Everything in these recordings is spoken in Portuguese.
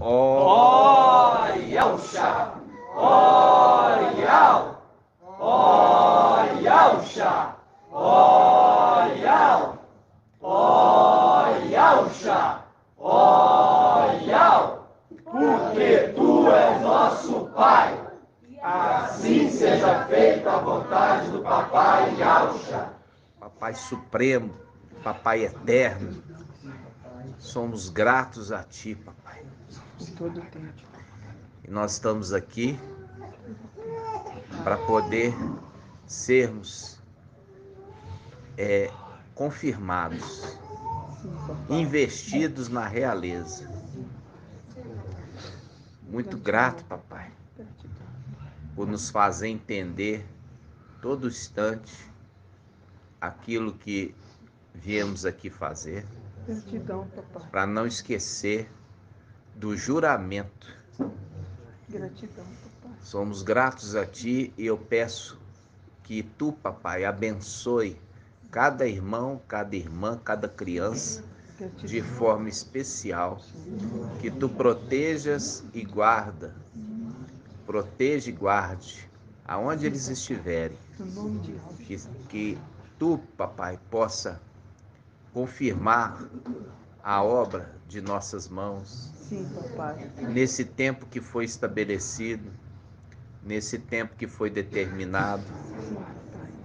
Oriausha, Orial, Oriausha, Orial, Oriausha, Orial, porque tu és nosso Pai, assim seja feita a vontade do Papai Yausha. Papai Supremo, Papai Eterno, somos gratos a Ti, Papai. E nós estamos aqui para poder sermos confirmados, investidos na realeza. Muito grato, Papai, por nos fazer entender todo instante aquilo que viemos aqui fazer, para não esquecer do juramento. Gratidão, papai. Somos gratos a Ti e eu peço que Tu, Papai, abençoe cada irmão, cada irmã, cada criança de forma especial, que Tu protejas e guarda, proteja e guarde aonde eles estiverem, que Tu, Papai, possa confirmar a obra de nossas mãos. Sim, papai. Nesse tempo que foi estabelecido, nesse tempo que foi determinado,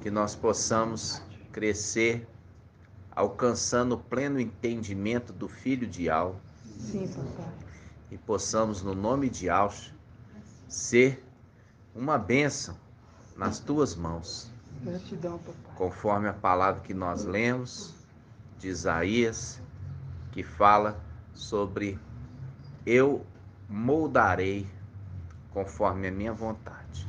que nós possamos crescer, alcançando o pleno entendimento do Filho de Yau. Sim, papai. E possamos, no nome de Yausha, ser uma bênção nas Tuas mãos. Gratidão, papai. Conforme a palavra que nós lemos de Isaías, que fala sobre eu moldarei conforme a minha vontade.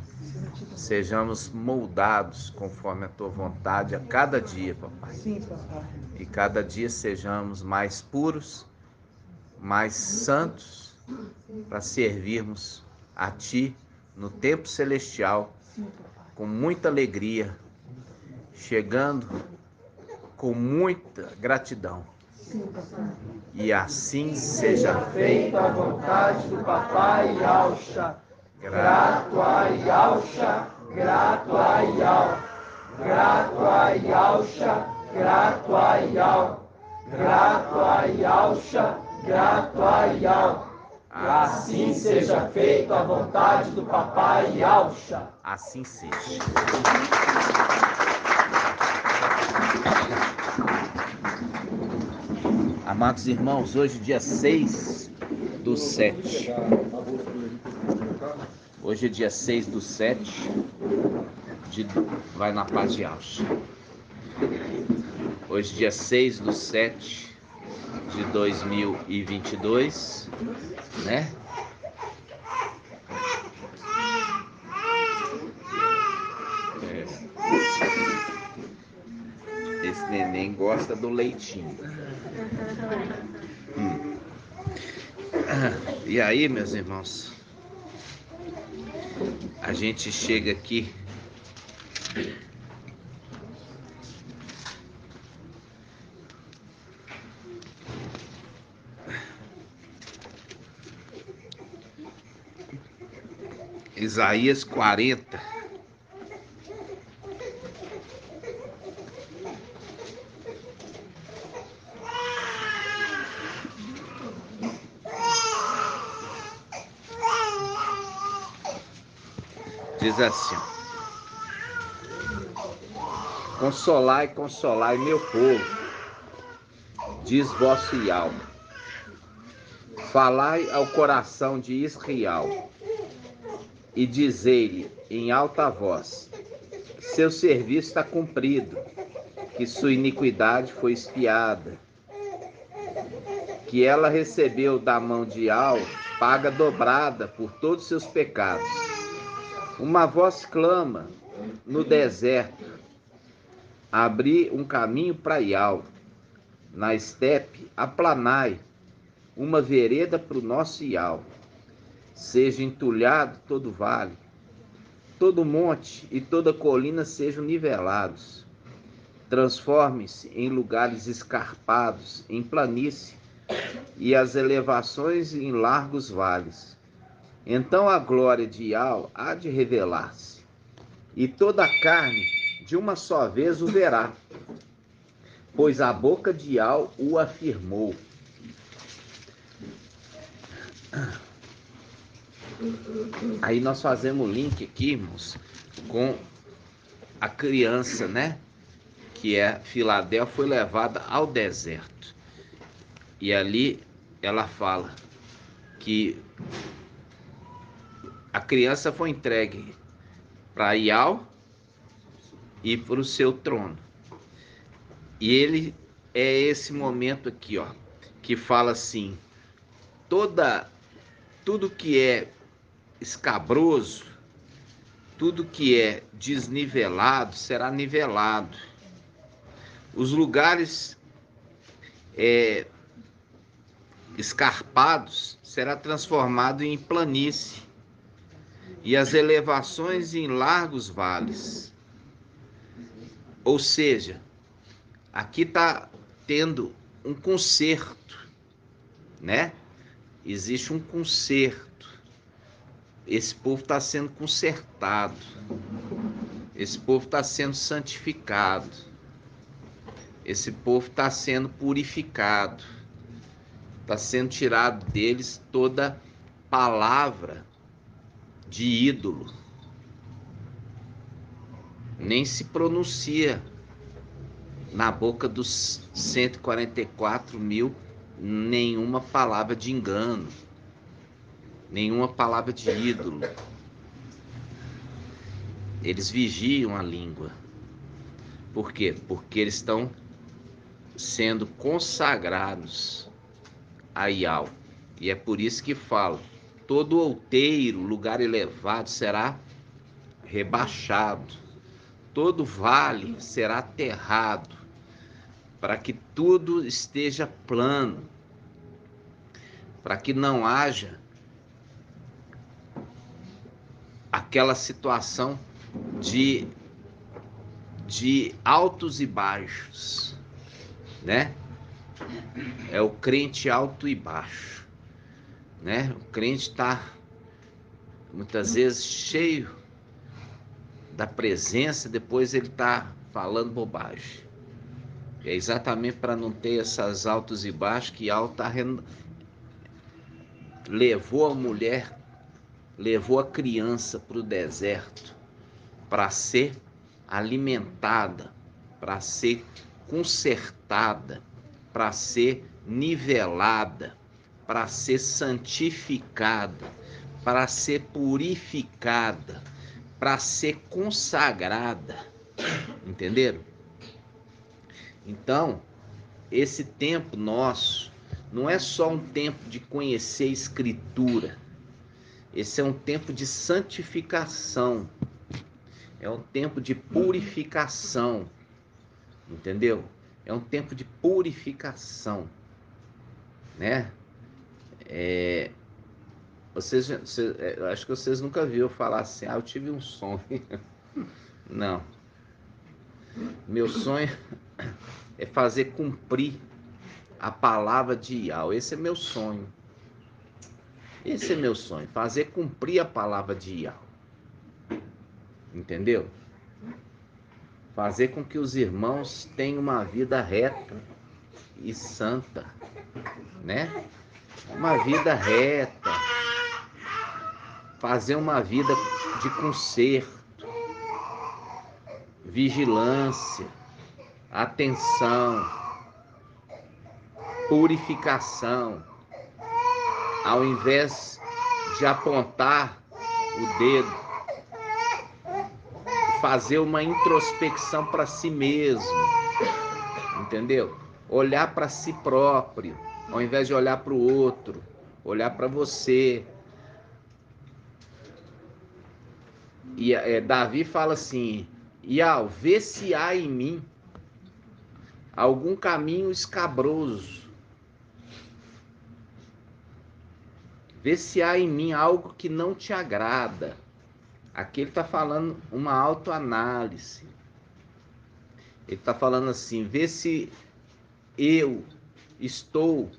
Sejamos moldados conforme a Tua vontade a cada dia, papai. Sim, papai. E cada dia sejamos mais puros, mais santos, para servirmos a Ti no tempo celestial, com muita alegria, chegando com muita gratidão. E assim seja Feita a vontade do Papai Yausha. Grato a Yausha, grato a Yau. Grato a Yausha, grato a Yau. Grato a Yausha, grato a Yau. Assim seja feita a vontade do Papai Yausha. Assim seja. Amados irmãos, hoje dia 6/7. Hoje é dia 6/7. Vai na paz de Yausha. Hoje dia 6/7 de 2022, né? Esse neném gosta do leitinho. E aí, meus irmãos, a gente chega aqui Isaías 40. Diz assim: consolai, consolai meu povo, diz vosso Yau. Falai ao coração de Israel e dizei-lhe em alta voz que seu serviço está cumprido, que sua iniquidade foi expiada, que ela recebeu da mão de Yau paga dobrada por todos os seus pecados. Uma voz clama no deserto: abri um caminho para Yau. Na estepe, aplanai uma vereda para o nosso Yau. Seja entulhado todo vale, todo monte e toda colina sejam nivelados. Transforme-se em lugares escarpados, em planície, e as elevações em largos vales. Então a glória de Ial há de revelar-se, e toda a carne de uma só vez o verá, pois a boca de Ial o afirmou. Aí nós fazemos o link aqui, irmãos, com a criança, né? Que é Filadélfia, foi levada ao deserto. E ali ela fala que a criança foi entregue para Ial e para o seu trono. E ele é esse momento aqui, ó, que fala assim: tudo que é escabroso, tudo que é desnivelado será nivelado. Os lugares escarpados será transformado em planície, e as elevações em largos vales. Ou seja, aqui está tendo um conserto, né? Existe um conserto. Esse povo está sendo consertado. Esse povo está sendo santificado. Esse povo está sendo purificado. Está sendo tirado deles toda palavra de ídolo. Nem se pronuncia na boca dos 144 mil nenhuma palavra de engano, nenhuma palavra de ídolo. Eles vigiam a língua. Por quê? Porque eles estão sendo consagrados a Ial. E é por isso que falo: todo outeiro, lugar elevado, será rebaixado, todo vale será aterrado, para que tudo esteja plano, para que não haja aquela situação de altos e baixos, né? É o crente alto e baixo, né? O crente está muitas vezes cheio da presença, depois ele está falando bobagem. É exatamente para não ter essas altos e baixos que levou a mulher, levou a criança para o deserto para ser alimentada, para ser consertada, para ser nivelada, para ser santificada, para ser purificada, para ser consagrada. Entenderam? Então, esse tempo nosso não é só um tempo de conhecer a Escritura. Esse é um tempo de santificação. É um tempo de purificação. Entendeu? É um tempo de purificação, né? Acho que vocês nunca viram falar assim: eu tive um sonho. Não. Meu sonho é fazer cumprir a palavra de Ial. Esse é meu sonho. Esse é meu sonho, fazer cumprir a palavra de Ial. Entendeu? Fazer com que os irmãos tenham uma vida reta e santa, né? Uma vida reta. Fazer uma vida de conserto, vigilância, atenção, purificação. Ao invés de apontar o dedo, fazer uma introspecção para si mesmo, entendeu? Olhar para si próprio, ao invés de olhar para o outro, olhar para você. E Davi fala assim: Ial, vê se há em mim algum caminho escabroso. Vê se há em mim algo que não te agrada. Aqui ele está falando uma autoanálise. Ele está falando assim: vê se eu estou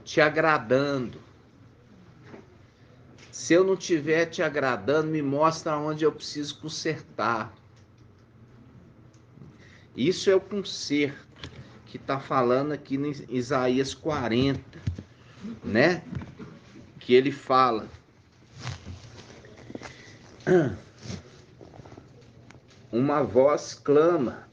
te agradando. Se eu não estiver te agradando, me mostra onde eu preciso consertar. Isso é o conserto que está falando aqui em Isaías 40, né? Que ele fala: uma voz clama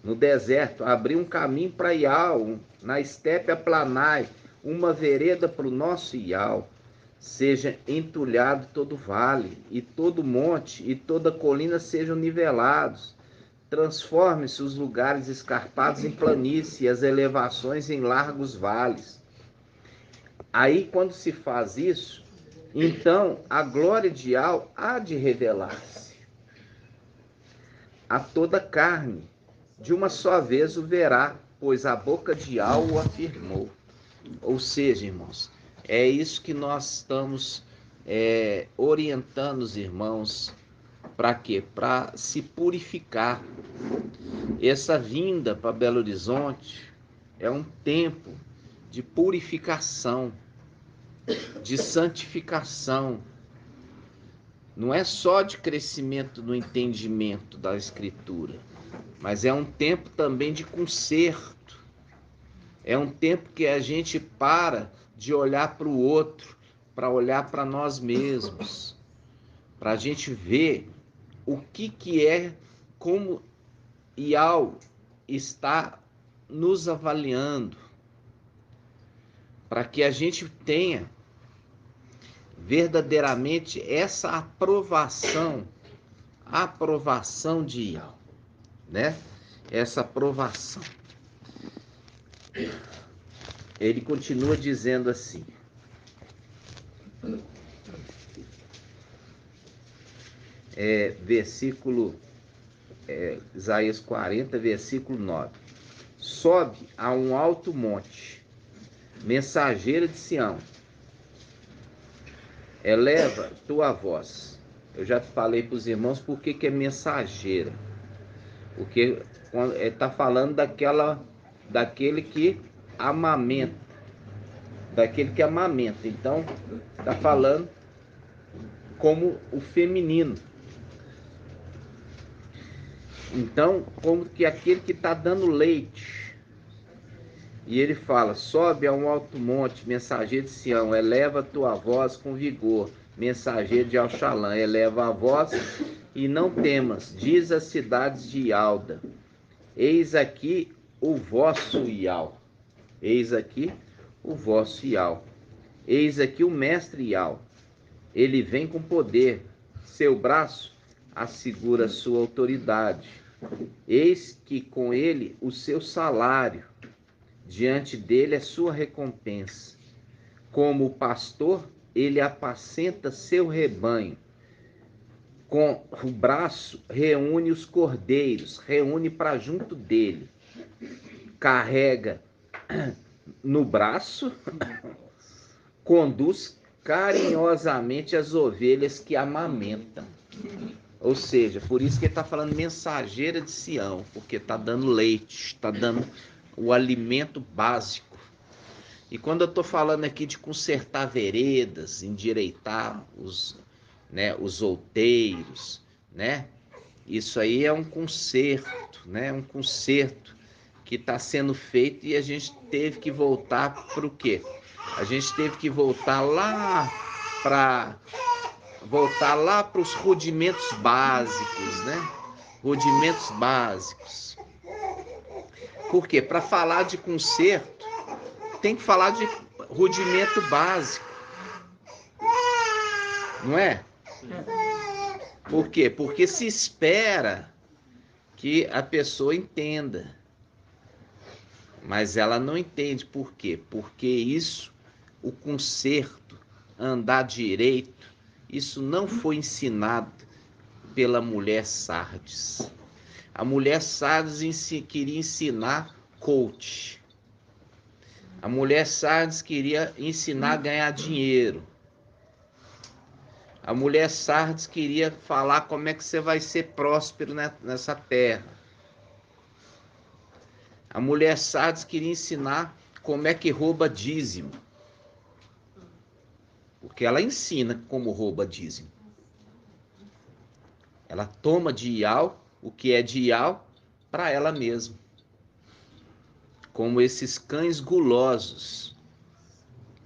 no deserto, abri um caminho para Ial, na estepe aplanai, uma vereda para o nosso Ial. Seja entulhado todo vale, e todo monte, e toda colina sejam nivelados. Transforme-se os lugares escarpados em planície, e as elevações em largos vales. Aí, quando se faz isso, então a glória de Ial há de revelar-se a toda carne. De uma só vez o verá, pois a boca de Ial o afirmou. Ou seja, irmãos, é isso que nós estamos orientando os irmãos. Para quê? Para se purificar. Essa vinda para Belo Horizonte é um tempo de purificação, de santificação. Não é só de crescimento no entendimento da Escritura, mas é um tempo também de conserto. É um tempo que a gente para de olhar para o outro, para olhar para nós mesmos, para a gente ver o que é, como Ial está nos avaliando, para que a gente tenha verdadeiramente essa aprovação de Ial, né? Essa aprovação. Ele continua dizendo assim: Isaías 40, versículo 9. Sobe a um alto monte, mensageira de Sião, eleva tua voz. Eu já falei para os irmãos por que é mensageira. Porque está falando daquele que amamenta. Daquele que amamenta. Então, está falando como o feminino. Então, como que aquele que está dando leite. E ele fala: sobe a um alto monte, mensageiro de Sião, eleva tua voz com vigor. Mensageiro de Alxalã, eleva a voz e não temas, diz as cidades de Ialda: eis aqui o vosso Ial. Eis aqui o vosso Ial. Eis aqui o mestre Ial. Ele vem com poder, seu braço assegura sua autoridade. Eis que com ele o seu salário, diante dele é sua recompensa. Como o pastor, ele apacenta seu rebanho. Com o braço reúne os cordeiros, reúne para junto dele. Carrega no braço, conduz carinhosamente as ovelhas que amamentam. Ou seja, por isso que ele está falando mensageira de Sião, porque está dando leite, está dando o alimento básico. E quando eu estou falando aqui de consertar veredas, endireitar os outeiros, né? Isso aí é um conserto, né? Um conserto que está sendo feito, e a gente teve que voltar para o quê? A gente teve que voltar lá para os rudimentos básicos, né? Rudimentos básicos. Por quê? Para falar de conserto, tem que falar de rudimento básico. Não é? Por quê? Porque se espera que a pessoa entenda. Mas ela não entende. Por quê? Porque isso, o conserto, andar direito, isso não foi ensinado pela mulher Sardes. A mulher Sardes queria ensinar coach. A mulher Sardes queria ensinar a ganhar dinheiro. A mulher Sardes queria falar como é que você vai ser próspero nessa terra. A mulher Sardes queria ensinar como é que rouba dízimo. Porque ela ensina como rouba dízimo. Ela toma de Ial o que é de Ial para ela mesma. Como esses cães gulosos,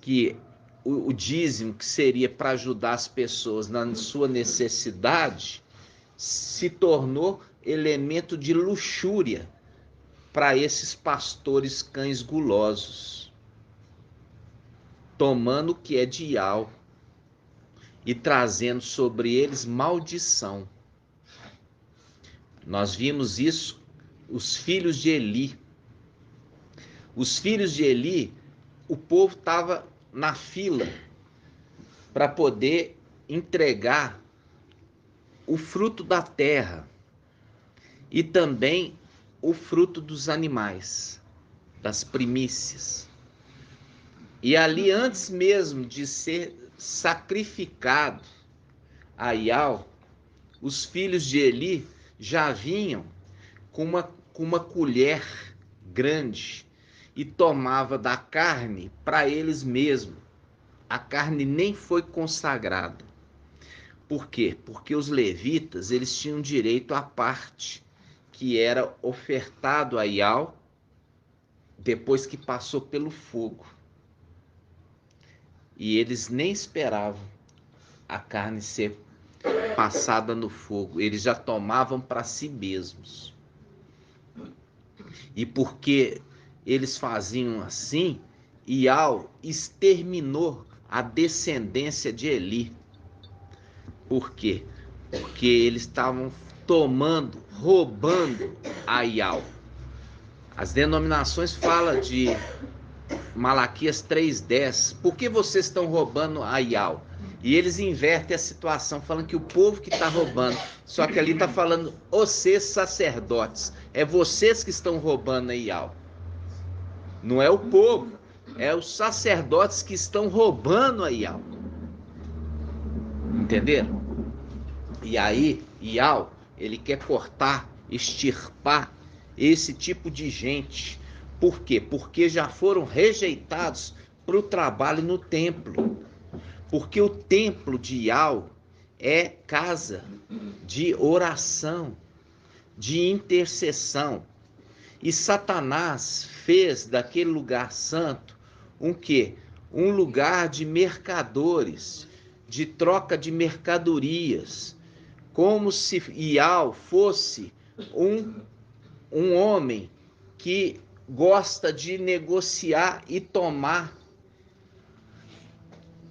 que o dízimo que seria para ajudar as pessoas na sua necessidade, se tornou elemento de luxúria para esses pastores cães gulosos, tomando o que é de Ial e trazendo sobre eles maldição. Nós vimos isso, os filhos de Eli. Os filhos de Eli, o povo estava na fila para poder entregar o fruto da terra e também o fruto dos animais, das primícias. E ali, antes mesmo de ser sacrificado a Ial, os filhos de Eli já vinham com uma colher grande e tomava da carne para eles mesmos. A carne nem foi consagrada. Por quê? Porque os levitas, eles tinham direito à parte que era ofertado a Ial depois que passou pelo fogo. E eles nem esperavam a carne ser passada no fogo. Eles já tomavam para si mesmos. E porque eles faziam assim, Ial exterminou a descendência de Eli. Por quê? Porque eles estavam tomando, roubando a Ial. As denominações falam de Malaquias 3:10. Por que vocês estão roubando a Ial? E eles invertem a situação, falando que o povo que está roubando. Só que ali está falando, vocês sacerdotes, é vocês que estão roubando a Ial. Não é o povo, é os sacerdotes que estão roubando a Ial. Entenderam? E aí, Ial, ele quer cortar, extirpar esse tipo de gente. Por quê? Porque já foram rejeitados para o trabalho no templo. Porque o templo de Ial é casa de oração, de intercessão. E Satanás fez daquele lugar santo um quê? Um lugar de mercadores, de troca de mercadorias, como se Ial fosse um homem que gosta de negociar e tomar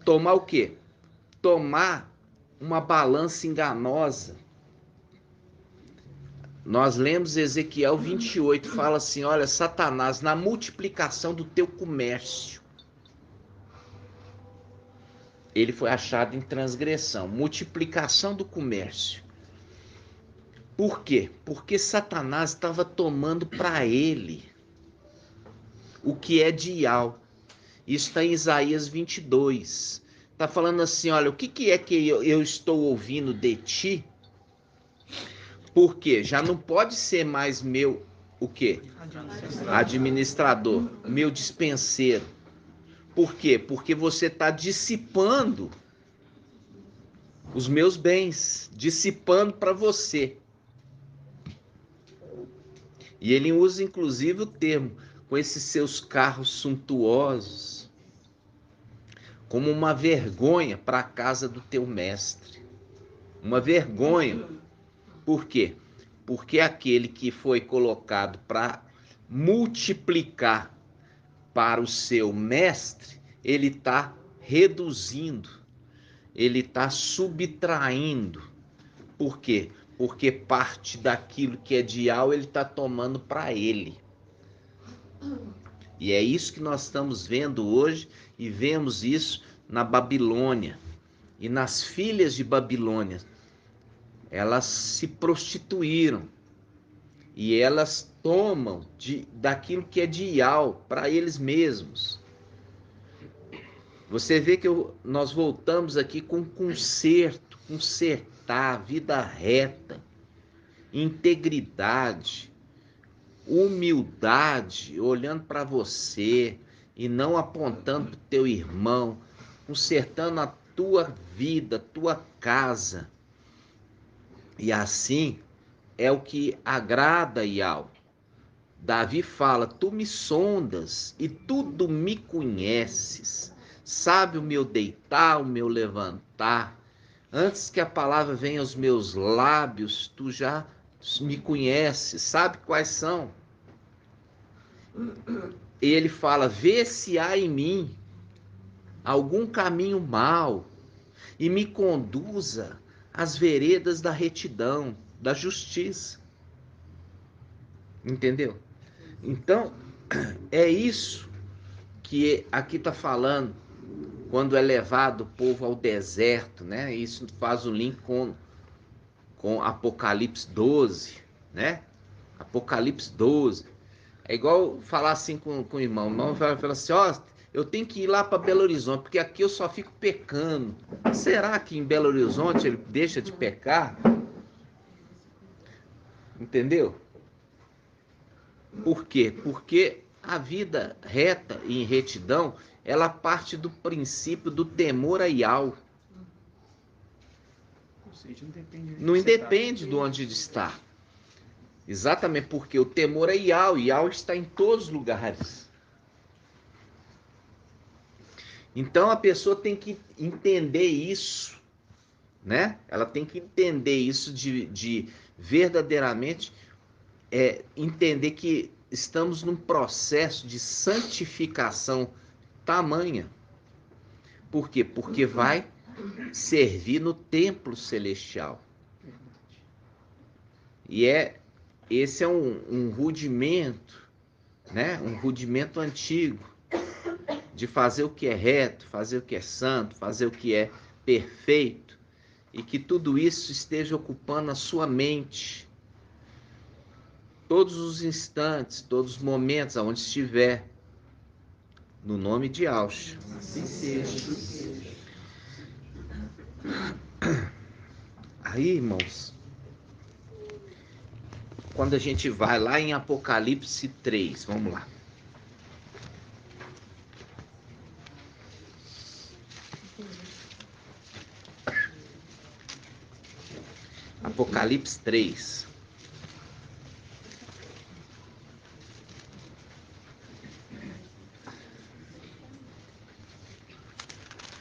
o quê? Tomar uma balança enganosa. Nós lemos Ezequiel 28, fala assim, olha, Satanás, na multiplicação do teu comércio, ele foi achado em transgressão, multiplicação do comércio. Por quê? Porque Satanás estava tomando para ele o que é de Ial. Isso está em Isaías 22. Está falando assim, olha, o que é que eu estou ouvindo de ti? Porque já não pode ser mais meu, o quê? Administrador, meu dispenseiro. Por quê? Porque você está dissipando os meus bens, dissipando para você. E ele usa inclusive o termo, com esses seus carros suntuosos, como uma vergonha para a casa do teu mestre. Uma vergonha. Por quê? Porque aquele que foi colocado para multiplicar para o seu mestre, ele está reduzindo, ele está subtraindo. Por quê? Porque parte daquilo que é de Ial ele está tomando para ele. E é isso que nós estamos vendo hoje, e vemos isso na Babilônia e nas filhas de Babilônia. Elas se prostituíram e elas tomam daquilo que é de Ial para eles mesmos. Você vê que nós voltamos aqui com conserto, consertar, vida reta, integridade, humildade, olhando para você, e não apontando para o teu irmão, consertando a tua vida, tua casa. E assim é o que agrada Yahweh. Davi fala: tu me sondas e tudo me conheces, sabe o meu deitar, o meu levantar. Antes que a palavra venha aos meus lábios, tu já me conheces, sabe quais são. E ele fala: vê se há em mim algum caminho mau e me conduza às veredas da retidão, da justiça. Entendeu? Então, é isso que aqui está falando, quando é levado o povo ao deserto, né? Isso faz o link com Apocalipse 12, né? Apocalipse 12. É igual falar assim com o irmão. O irmão fala assim: ó, eu tenho que ir lá para Belo Horizonte, porque aqui eu só fico pecando. Será que em Belo Horizonte ele deixa de pecar? Entendeu? Por quê? Porque a vida reta e em retidão, ela parte do princípio do temor a Yahweh. Ou seja, não independe de onde está. Exatamente porque o temor é Yahweh. Yahweh está em todos os lugares. Então a pessoa tem que entender isso, né? Ela tem que entender isso de verdadeiramente entender que estamos num processo de santificação tamanha. Por quê? Porque vai servir no templo celestial. E esse é um rudimento, né? Um rudimento antigo de fazer o que é reto, fazer o que é santo, fazer o que é perfeito, e que tudo isso esteja ocupando a sua mente todos os instantes, todos os momentos, aonde estiver, no nome de Yahshua. assim seja. Aí, irmãos, quando a gente vai lá em Apocalipse 3, vamos lá. Apocalipse 3.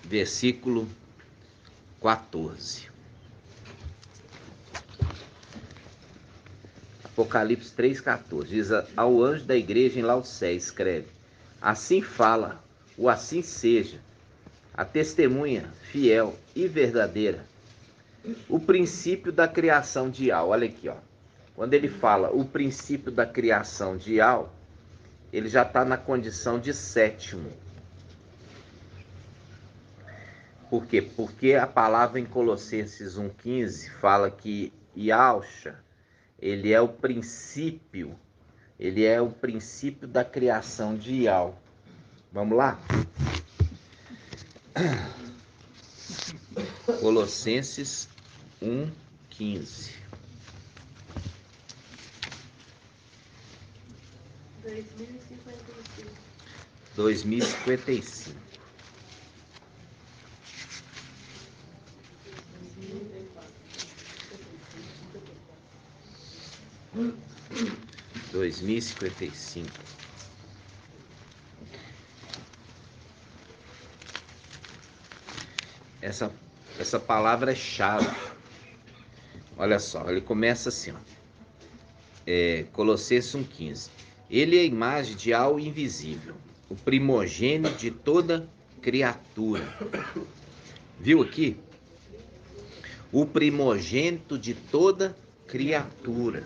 Versículo 14. Apocalipse 3,14. Diz: ao anjo da igreja em Laodiceia, escreve: assim fala, ou assim seja, a testemunha fiel e verdadeira, o princípio da criação de Yahweh. Olha aqui, ó. Quando ele fala o princípio da criação de Yahweh, ele já está na condição de sétimo. Por quê? Porque a palavra em Colossenses 1,15 fala que Yahshua, ele é o princípio da criação de Yahweh. Vamos lá? Colossenses 1,15. 2055. 2055. Essa palavra é chave. Olha só, ele começa assim, ó. Colossenses 1,15. Ele é a imagem de algo invisível, o primogênito de toda criatura. Viu aqui? O primogênito de toda criatura.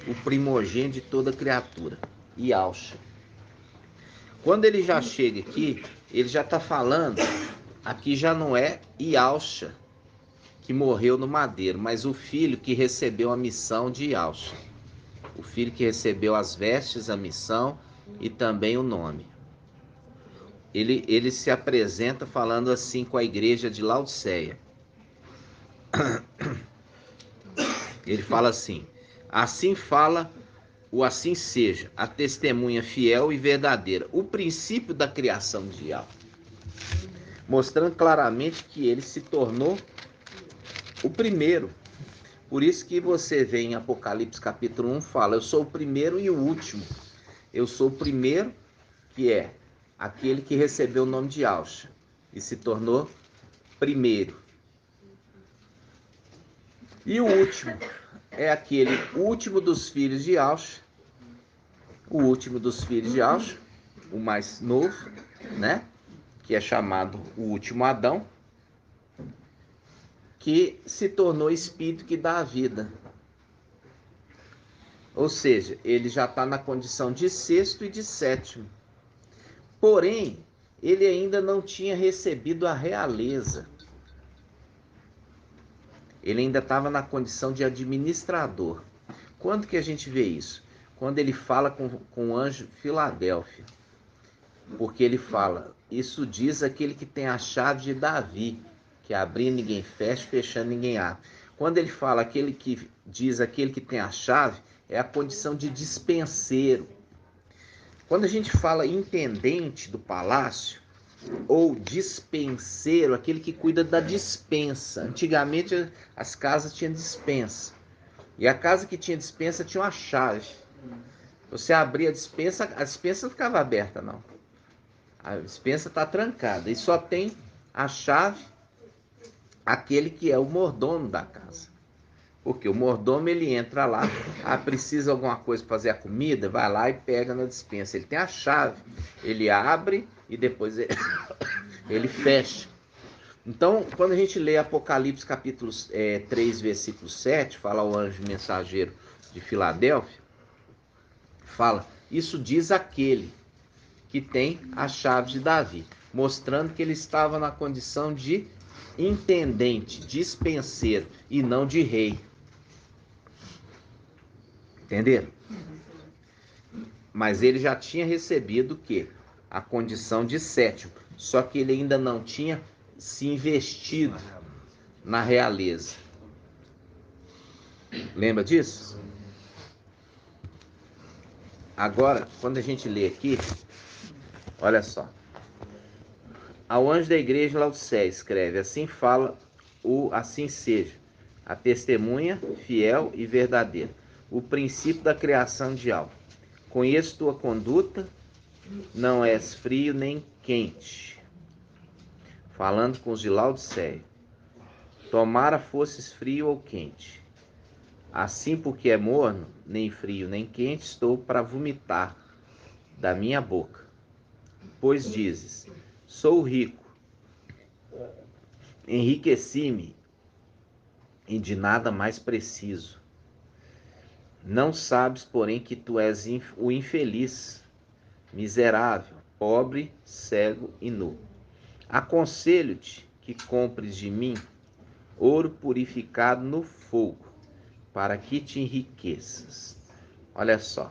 O primogênito de toda criatura. Yahshua. Quando ele já chega aqui, ele já está falando, aqui já não é Yahshua que morreu no madeiro, mas o filho que recebeu a missão de Yahshua. O filho que recebeu as vestes, a missão e também o nome. Ele se apresenta falando assim com a igreja de Laodiceia. Ele fala assim: assim fala o assim seja, a testemunha fiel e verdadeira, o princípio da criação de Yahweh, mostrando claramente que ele se tornou o primeiro. Por isso que você vê em Apocalipse capítulo 1, fala, eu sou o primeiro e o último. Eu sou o primeiro, que é aquele que recebeu o nome de Yahshua e se tornou primeiro. E o último é aquele último dos filhos de Yahshua, o último dos filhos de Yahshua, o mais novo, né? Que é chamado o último Adão, que se tornou espírito que dá a vida. Ou seja, ele já está na condição de sexto e de sétimo. Porém, ele ainda não tinha recebido a realeza. Ele ainda estava na condição de administrador. Quando que a gente vê isso? Quando ele fala com o anjo Filadélfia. Porque ele fala, isso diz aquele que tem a chave de Davi, que abrir ninguém fecha, fechando ninguém abre. Quando ele fala aquele que diz aquele que tem a chave, é a condição de dispenseiro. Quando a gente fala intendente do palácio, ou dispenseiro, aquele que cuida da dispensa. Antigamente as casas tinham dispensa. E a casa que tinha dispensa tinha uma chave. Você abria a dispensa não ficava aberta, não. A dispensa está trancada. E só tem a chave aquele que é o mordomo da casa. Porque o mordomo, ele entra lá, precisa alguma coisa para fazer a comida, vai lá e pega na dispensa. Ele tem a chave, ele abre e depois ele fecha. Então, quando a gente lê Apocalipse capítulo 3, versículo 7, fala o anjo mensageiro de Filadélfia, fala, isso diz aquele que tem a chave de Davi, mostrando que ele estava na condição de intendente, dispenseiro e não de rei. Entenderam? Mas ele já tinha recebido o quê? A condição de sétimo. Só que ele ainda não tinha se investido na realeza. Lembra disso? Agora, quando a gente lê aqui, olha só. Ao anjo da igreja de Laodiceia escreve, assim fala o assim seja, a testemunha fiel e verdadeira, o princípio da criação de Yahweh. Conheço tua conduta, não és frio nem quente. Falando com os de Laodiceia. Tomara fosses frio ou quente. Assim, porque é morno, nem frio nem quente, estou para vomitar da minha boca. Pois dizes, sou rico, enriqueci-me e de nada mais preciso. Não sabes, porém, que tu és o infeliz, miserável, pobre, cego e nu. Aconselho-te que compres de mim ouro purificado no fogo, para que te enriqueças. Olha só,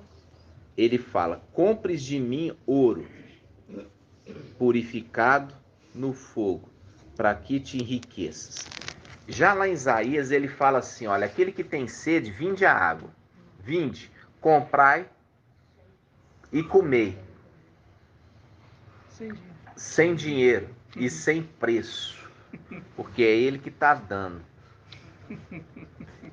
ele fala, compres de mim ouro purificado no fogo, para que te enriqueças. Já lá em Isaías ele fala assim, olha, aquele que tem sede, vinde a água. Vinde, comprai e comei. Sem dinheiro e sem preço. Porque é ele que está dando.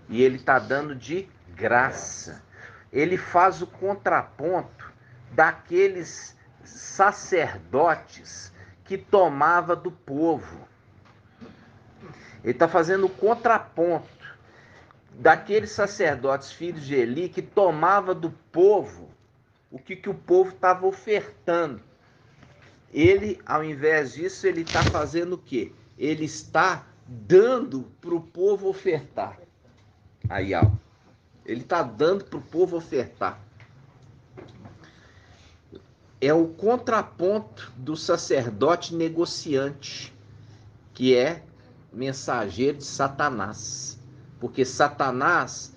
E ele está dando de graça. Ele faz o contraponto daqueles sacerdotes que tomava do povo. Ele está fazendo o contraponto daqueles sacerdotes filhos de Eli que tomava do povo o que o povo estava ofertando. Ele, ao invés disso, ele está fazendo o quê? Ele está dando para o povo ofertar. Aí, ó. Ele está dando para o povo ofertar. É o contraponto do sacerdote negociante, que é mensageiro de Satanás. Porque Satanás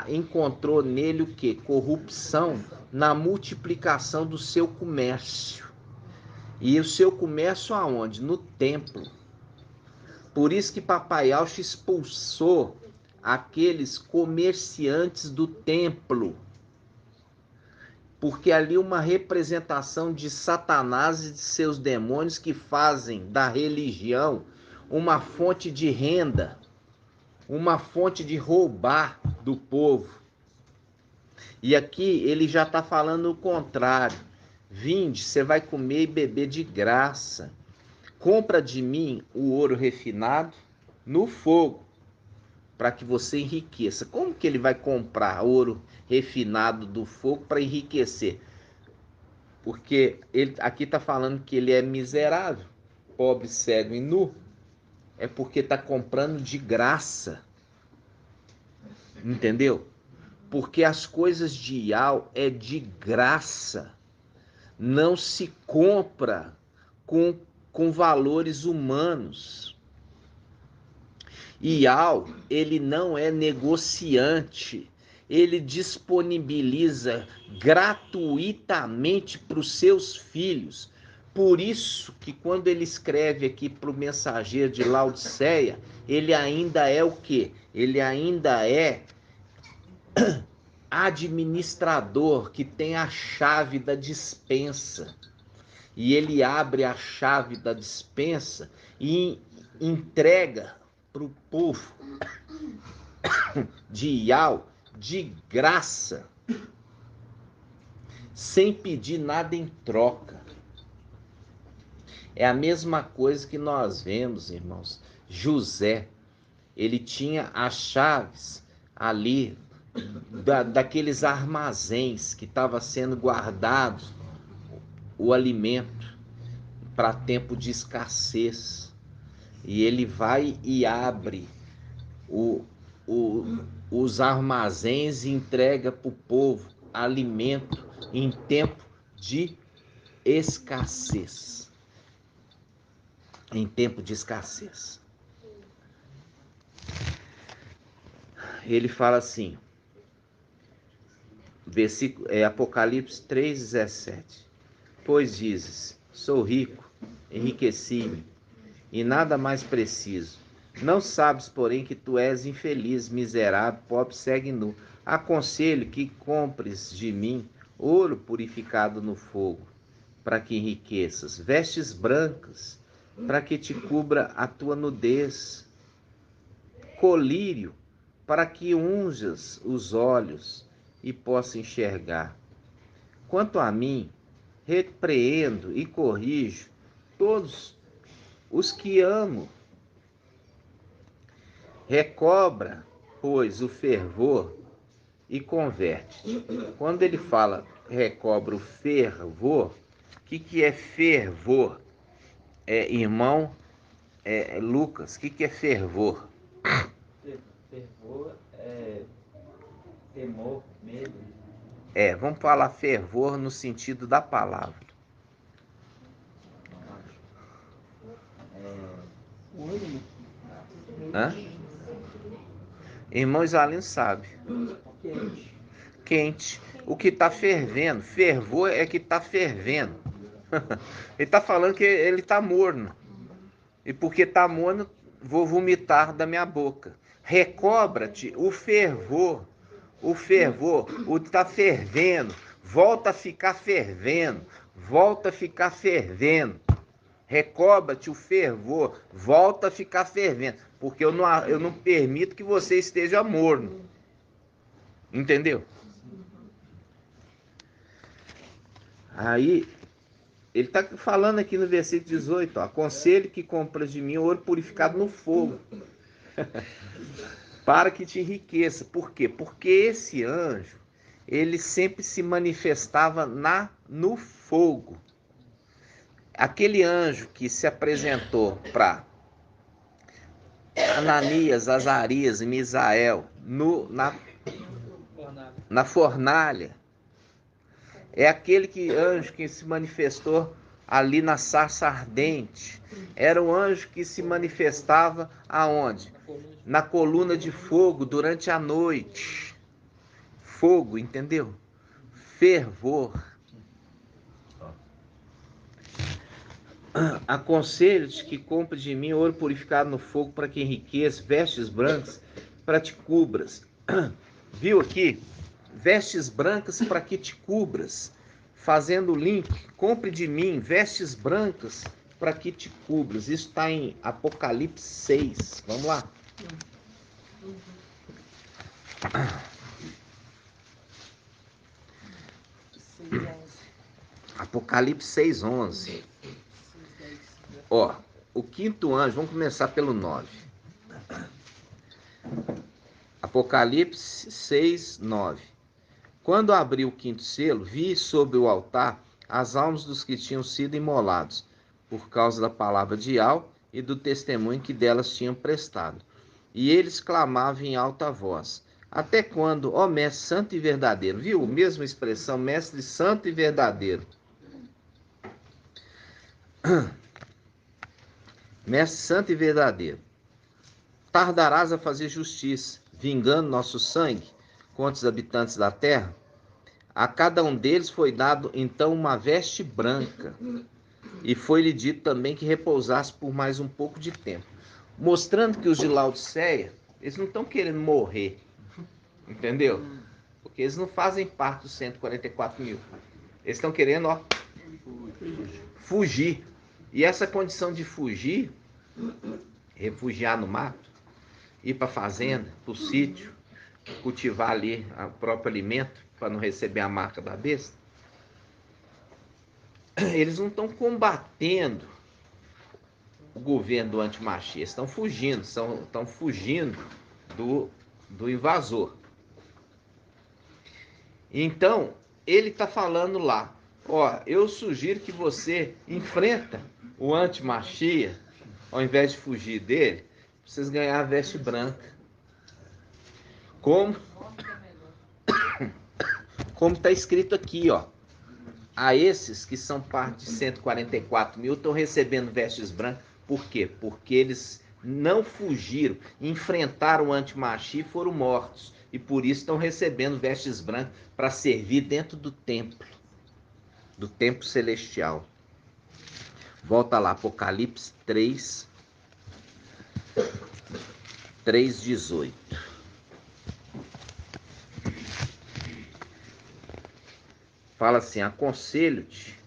encontrou nele o quê? Corrupção na multiplicação do seu comércio. E o seu comércio aonde? No templo. Por isso que Papai Yahshua expulsou aqueles comerciantes do templo. porque ali uma representação de Satanás e de seus demônios que fazem da religião uma fonte de renda, uma fonte de roubar do povo. E aqui ele já está falando o contrário. Vinde, você vai comer e beber de graça. Compra de mim o ouro refinado no fogo, para que você enriqueça. Como que ele vai comprar ouro refinado do fogo para enriquecer? Porque ele aqui está falando que ele é miserável, pobre, cego e nu. É porque está comprando de graça. Entendeu? Porque as coisas de Ial é de graça. Não se compra com valores humanos. Ial, ele não é negociante. Ele disponibiliza gratuitamente para os seus filhos. Por isso que quando ele escreve aqui para o mensageiro de Laodiceia, ele ainda é o quê? Ele ainda é administrador, que tem a chave da despensa. E ele abre a chave da despensa e entrega para o povo de Ial de graça, sem pedir nada em troca. É a mesma coisa que nós vemos, irmãos. José, ele tinha as chaves ali daqueles armazéns que estava sendo guardado o alimento para tempo de escassez. E ele vai e abre os armazéns e entrega para o povo alimento em tempo de escassez. Em tempo de escassez. Ele fala assim, versículo, Apocalipse 3,17. Pois dizes, sou rico, enriqueci-me, e nada mais preciso. Não sabes, porém, que tu és infeliz, miserável, pobre, cego e nu. Aconselho que compres de mim ouro purificado no fogo, para que enriqueças, vestes brancas, para que te cubra a tua nudez, colírio, para que unjas os olhos e possa enxergar. Quanto a mim, repreendo e corrijo todos os que amo. Recobra, pois, o fervor e converte-te. Quando ele fala recobra o fervor, o que é fervor? Irmão Lucas, o que é fervor? Fervor é temor, medo. Vamos falar fervor no sentido da palavra. Hã? Irmão Isalino sabe. Quente. O que está fervendo. Fervor é que está fervendo. Ele está falando que ele está morno. E porque está morno, vou vomitar da minha boca. Recobra-te o fervor. O fervor, o que está fervendo. Volta a ficar fervendo. Volta a ficar fervendo. Recobra-te o fervor. Volta a ficar fervendo. Porque eu não permito que você esteja morno. Entendeu? Aí, ele está falando aqui no versículo 18, aconselho que compras de mim ouro purificado no fogo, para que te enriqueça. Por quê? Porque esse anjo, ele sempre se manifestava no fogo. Aquele anjo que se apresentou para Ananias, Azarias e Misael na fornalha, é aquele anjo que se manifestou ali na sarça ardente. Era um anjo que se manifestava aonde? Na coluna de fogo durante a noite. Fogo, entendeu? Fervor. Aconselho-te que compre de mim ouro purificado no fogo para que enriqueça, vestes brancas para te cubras. Viu aqui? Vestes brancas para que te cubras. fazendo o link, compre de mim vestes brancas para que te cubras. Isso está em Apocalipse 6. Vamos lá. Apocalipse 6:11. Ó, o quinto anjo, vamos começar pelo 9. Apocalipse 6:9. Quando abri o quinto selo, vi sobre o altar as almas dos que tinham sido imolados, por causa da palavra de Al e do testemunho que delas tinham prestado. E eles clamavam em alta voz: até quando, ó mestre santo e verdadeiro? Viu? Mesma expressão, mestre santo e verdadeiro. Mestre santo e verdadeiro, tardarás a fazer justiça, vingando nosso sangue contra os habitantes da terra? A cada um deles foi dado então uma veste branca, e foi-lhe dito também que repousasse por mais um pouco de tempo, mostrando que os de Laodiceia, eles não estão querendo morrer, entendeu? Porque eles não fazem parte dos 144 mil. Eles estão querendo, ó, fugir. E essa condição de fugir, refugiar no mato, ir para a fazenda, para o sítio, cultivar ali o próprio alimento, para não receber a marca da besta, eles não estão combatendo o governo do antimachia, estão fugindo, estão fugindo do invasor. Então, ele está falando lá, ó, eu sugiro que você enfrenta o antimachia, ao invés de fugir dele, vocês ganhar a veste branca. Como está escrito aqui, ó. A esses que são parte de 144 mil estão recebendo vestes brancas. Por quê? Porque eles não fugiram, enfrentaram o antimachia e foram mortos. E por isso estão recebendo vestes brancas para servir dentro do templo celestial. Volta lá, Apocalipse 3:18. Fala assim: aconselho-te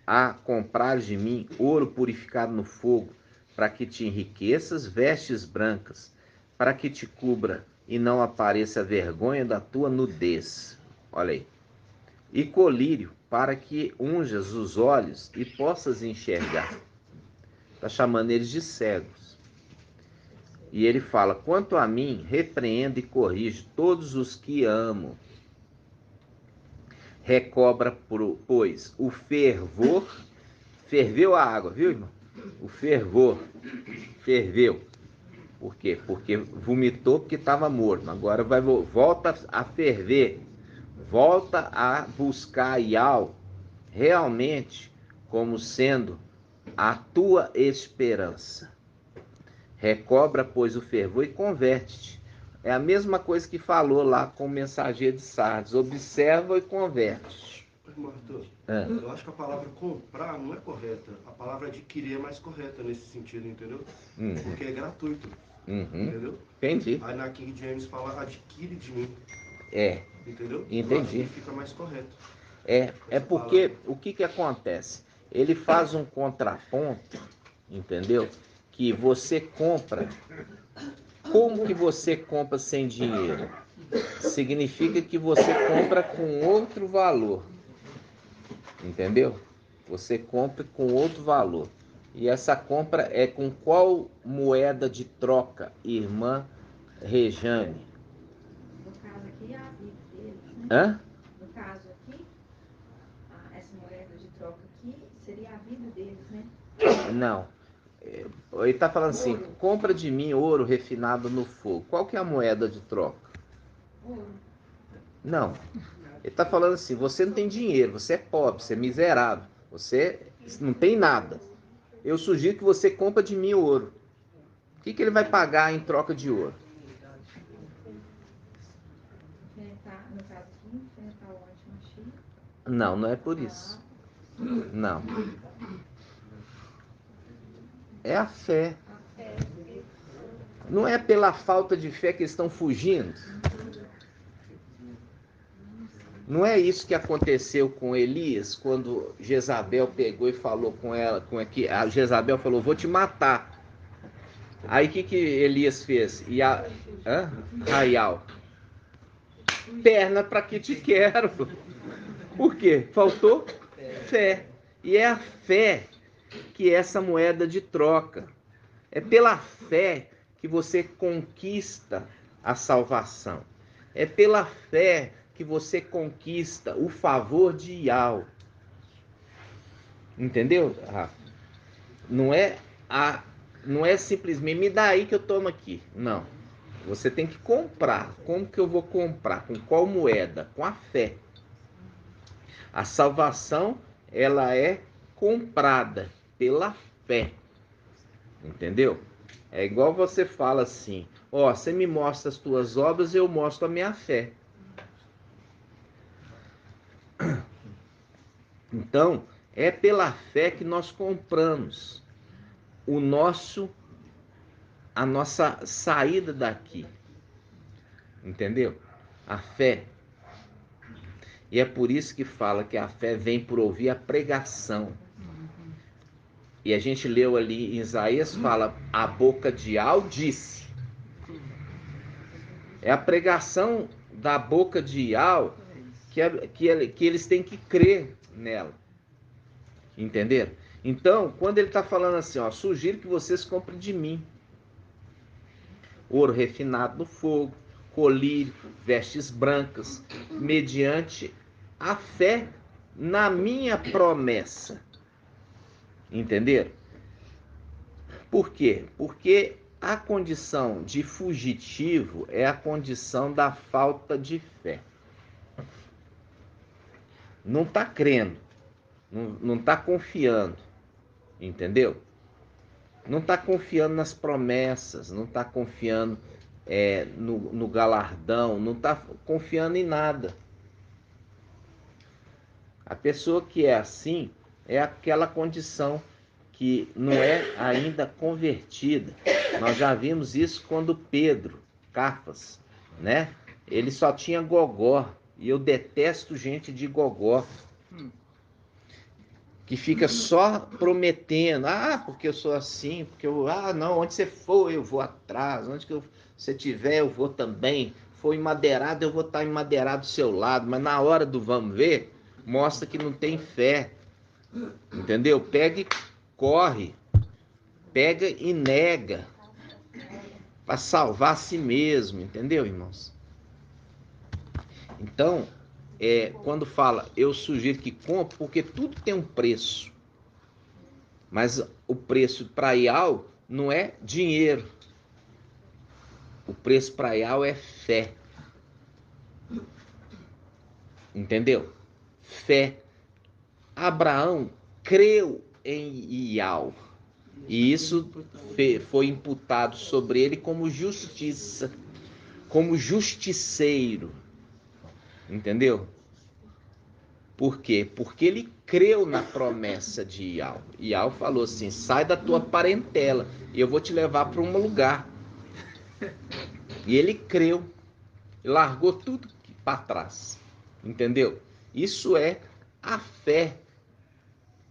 a comprar de mim ouro purificado no fogo, para que te enriqueças, vestes brancas, para que te cubra e não apareça a vergonha da tua nudez. Olha aí. E colírio, para que unjas os olhos e possas enxergar. Está chamando eles de cegos. E ele fala: quanto a mim, repreendo e corrijo todos os que amo. Recobra, pois, o fervor. Ferveu a água, viu, irmão? O fervor. Ferveu. Por quê? Porque vomitou porque estava morto. Agora volta a ferver. Volta a buscar Yahweh realmente como sendo a tua esperança. Recobra, pois, o fervor e converte-te. É a mesma coisa que falou lá com o mensageiro de Sardes. Observa e converte. Arthur, eu acho que a palavra comprar não é correta. A palavra adquirir é mais correta nesse sentido, entendeu? Porque é gratuito. Entendeu? Entendi. Aí na King James fala adquire de mim. É. Entendeu? Entendi. Eu acho que fica mais correto. É porque o que acontece? Ele faz um contraponto, entendeu? Que você compra. Como que você compra sem dinheiro? Significa que você compra com outro valor. Entendeu? Você compra com outro valor. E essa compra é com qual moeda de troca, irmã Rejane? No caso aqui, a vida deles, né? Hã? No caso aqui, essa moeda de troca aqui seria a vida deles, né? Não. Ele está falando assim: compra de mim ouro refinado no fogo. Qual que é a moeda de troca? Ouro. Não. Ele está falando assim: você não tem dinheiro, você é pobre, você é miserável, você não tem nada. Eu sugiro que você compre de mim ouro. O que ele vai pagar em troca de ouro? Enfrentar, no caso aqui, enfrentar o antimachia. Não, não é por isso. Não. É a fé. Não é pela falta de fé que eles estão fugindo. Não é isso que aconteceu com Elias, quando Jezabel pegou e falou com ela, que a Jezabel falou, vou te matar. Aí o que Elias fez? Raial, perna para que te quero. Por quê? Faltou fé. E é a fé que é essa moeda de troca. É pela fé que você conquista a salvação. É pela fé que você conquista o favor de Yahweh. Entendeu, Rafa? Não é simplesmente me dá aí que eu tomo aqui. Não. Você tem que comprar. Como que eu vou comprar? Com qual moeda? Com a fé. A salvação, ela é comprada pela fé. Entendeu? É igual você fala assim, ó, você me mostra as tuas obras, eu mostro a minha fé. Então, é pela fé que nós compramos a nossa saída daqui. Entendeu? A fé. E é por isso que fala que a fé vem por ouvir a pregação. E a gente leu ali em Isaías, fala, a boca de Yahweh disse. É a pregação da boca de Yahweh que eles têm que crer nela. Entenderam? Então, quando ele está falando assim, ó, sugiro que vocês comprem de mim ouro refinado no fogo, colírio, vestes brancas, mediante a fé na minha promessa. Entenderam? Por quê? Porque a condição de fugitivo é a condição da falta de fé. Não está crendo, não está confiando, entendeu? Não está confiando nas promessas, não está confiando no galardão, não está confiando em nada. A pessoa que é assim é aquela condição que não é ainda convertida. Nós já vimos isso quando Pedro, Cafas, né? Ele só tinha gogó. E eu detesto gente de gogó. Que fica só prometendo. Porque eu sou assim. Porque eu... não, onde você for eu vou atrás. Onde que você tiver eu vou também. For emadeirado eu vou estar emadeirado do seu lado. Mas na hora do vamos ver, mostra que não tem fé. Entendeu? Pega e corre. Pega e nega. Para salvar a si mesmo. Entendeu, irmãos? Então, quando fala, eu sugiro que compre, porque tudo tem um preço. Mas o preço para Yahweh não é dinheiro. O preço para Yahweh é fé. Entendeu? Fé. Abraão creu em Yahweh. E isso foi imputado sobre ele como justiça. Como justiceiro. Entendeu? Por quê? Porque ele creu na promessa de Yahweh. Yahweh falou assim, sai da tua parentela e eu vou te levar para um lugar. E ele creu. Largou tudo para trás. Entendeu? Isso é a fé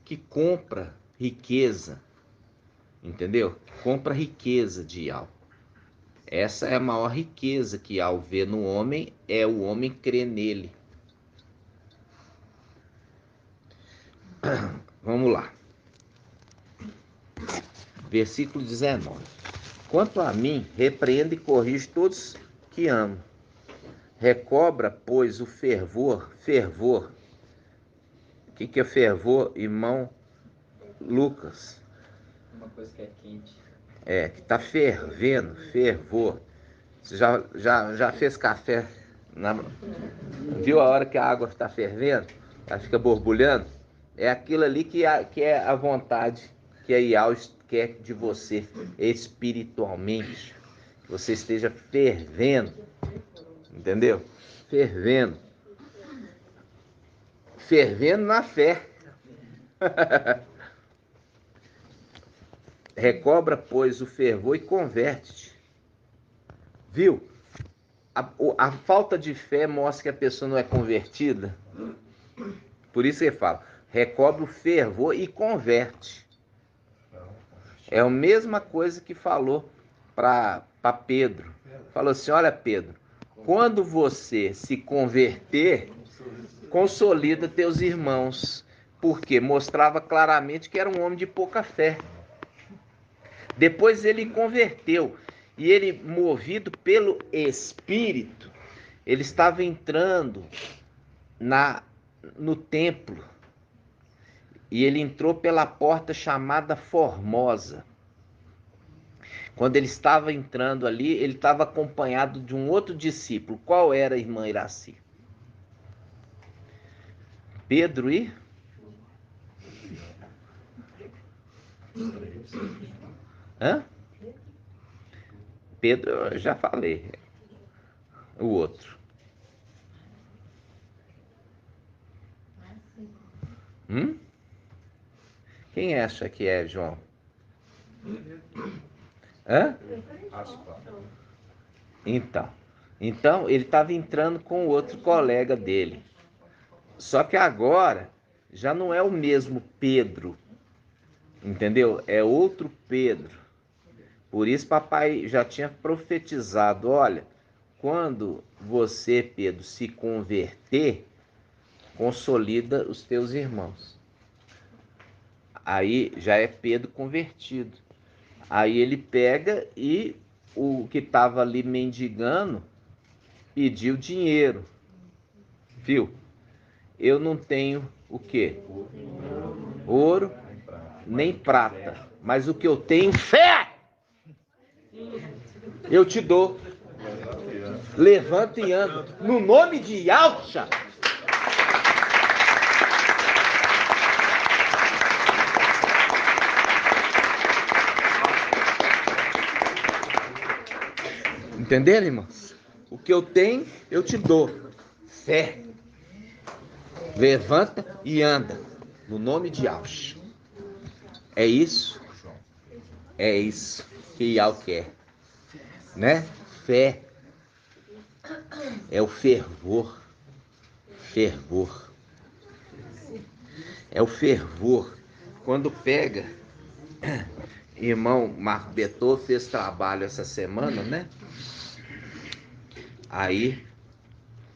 que compra riqueza. Entendeu? Compra riqueza de Yahweh. Essa é a maior riqueza que Yahweh vê no homem, é o homem crer nele. Vamos lá. Versículo 19. Quanto a mim, repreendo e corrijo todos que amo. Recobra, pois, o fervor. O que é fervor, irmão Lucas? Uma coisa que é quente. Que está fervendo, fervor. Você já fez café? Viu a hora que a água está fervendo? Ela fica borbulhando? É aquilo ali que é a vontade que a Yahweh quer de você espiritualmente. Que você esteja fervendo. Entendeu? Fervendo. Fervendo na fé. Recobra, pois, o fervor e converte-te. Viu? a falta de fé mostra que a pessoa não é convertida. Por isso ele fala, recobre o fervor e converte. É a mesma coisa que falou para Pedro. Falou assim, olha Pedro, quando você se converter, consolida teus irmãos. Porque mostrava claramente que era um homem de pouca fé. Depois ele converteu. E ele, movido pelo Espírito, ele estava entrando no templo. E ele entrou pela porta chamada Formosa. Quando ele estava entrando ali, ele estava acompanhado de um outro discípulo. Qual era, irmã Iraci? Pedro e... Hã? Pedro, eu já falei. O outro. Quem acha que é, João? Hã? Então ele estava entrando com outro colega dele. Só que agora já não é o mesmo Pedro. Entendeu? É outro Pedro. Por isso papai já tinha profetizado, olha, quando você, Pedro, se converter, consolida os teus irmãos. Aí já é Pedro convertido. Aí ele pega e o que estava ali mendigando pediu dinheiro. Viu? Eu não tenho o quê? Ouro nem prata. Mas o que eu tenho, fé! Eu te dou. Levanta e anda. No nome de Yahshua. Entenderam, irmãos? O que eu tenho, eu te dou. Fé. Levanta e anda. No nome de Yahshua. É isso. É isso que Yahweh quer. Né? Fé. É o fervor. Fervor. É o fervor. Quando pega... Irmão Marco Betô fez trabalho essa semana, né? Aí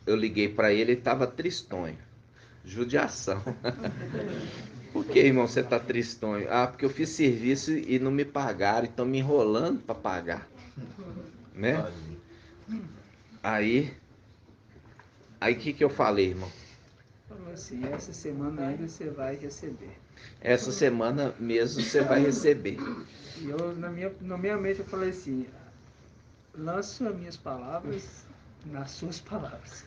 eu liguei para ele estava tristonho. Judiação. Por que, irmão, você tá tristonho? Ah, porque eu fiz serviço e não me pagaram, estão me enrolando para pagar. Né? Aí o que eu falei, irmão? Falou assim, essa semana ainda você vai receber. Essa semana mesmo você vai receber. E eu, na minha mente, eu falei assim, lanço as minhas palavras nas suas palavras.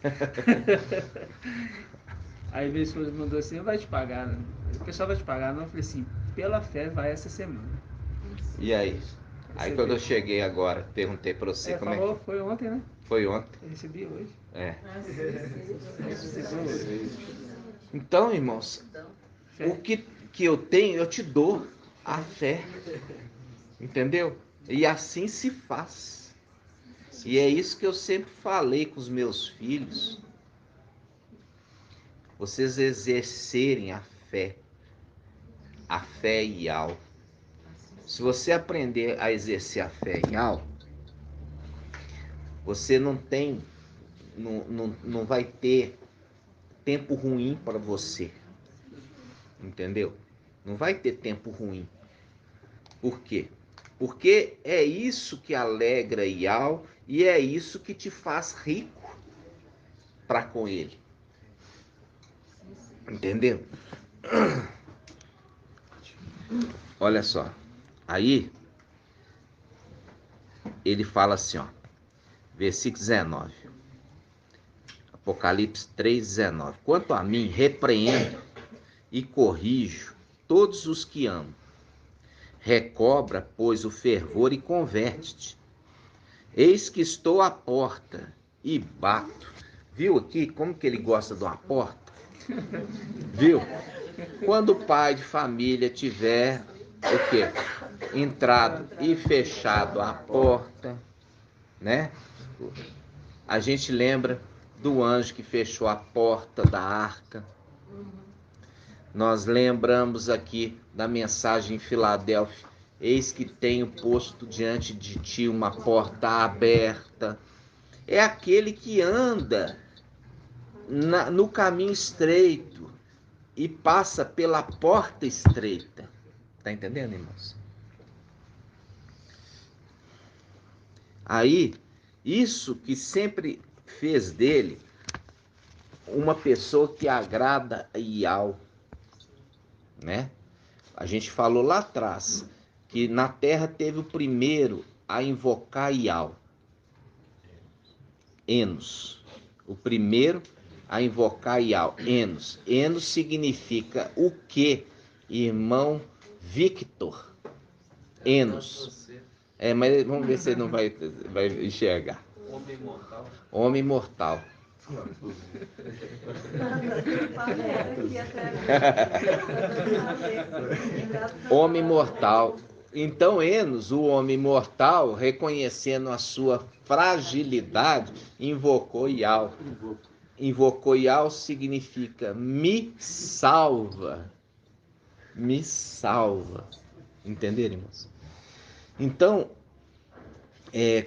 Aí minha esposa mandou assim, vai te pagar, né? O pessoal vai te pagar, não? Eu falei assim, pela fé vai essa semana. E aí? Aí quando eu cheguei agora, perguntei pra você como falou, é que... Foi ontem, né? Foi ontem. Eu recebi hoje. É. Recebi hoje. Então, irmãos, o que eu tenho, eu te dou. A fé. Entendeu? E assim se faz. E é isso que eu sempre falei com os meus filhos. Vocês exercerem a fé. A fé Yahweh. Se você aprender a exercer a fé Yahweh, você não vai ter tempo ruim para você. Entendeu? Não vai ter tempo ruim. Por quê? Porque é isso que alegra Yahweh e é isso que te faz rico para com ele. Entendeu? Olha só. Aí ele fala assim, ó. Versículo 19. Apocalipse 3:19. Quanto a mim, repreendo e corrijo todos os que amo. Recobra, pois, o fervor e converte-te. Eis que estou à porta e bato. Viu aqui como que ele gosta de uma porta? Viu? Quando o pai de família tiver o quê? Entrado e fechado a porta, né? A gente lembra do anjo que fechou a porta da arca. Nós lembramos aqui da mensagem em Filadélfia: eis que tenho posto diante de ti uma porta aberta. É aquele que anda no caminho estreito e passa pela porta estreita. Tá entendendo, irmãos? Aí, isso que sempre fez dele uma pessoa que agrada a Yahweh, né? A gente falou lá atrás que na terra teve o primeiro a invocar Yahweh, Enos. O primeiro a invocar Yahweh, Enos. Enos significa o quê, irmão Victor? Enos. Mas vamos ver se ele não vai enxergar. Homem mortal. Homem mortal. Homem mortal. Então Enos, o homem mortal, reconhecendo a sua fragilidade, invocou Yahweh. Invocou Yahweh significa me salva. Me salva. Entenderam, irmãos? Então,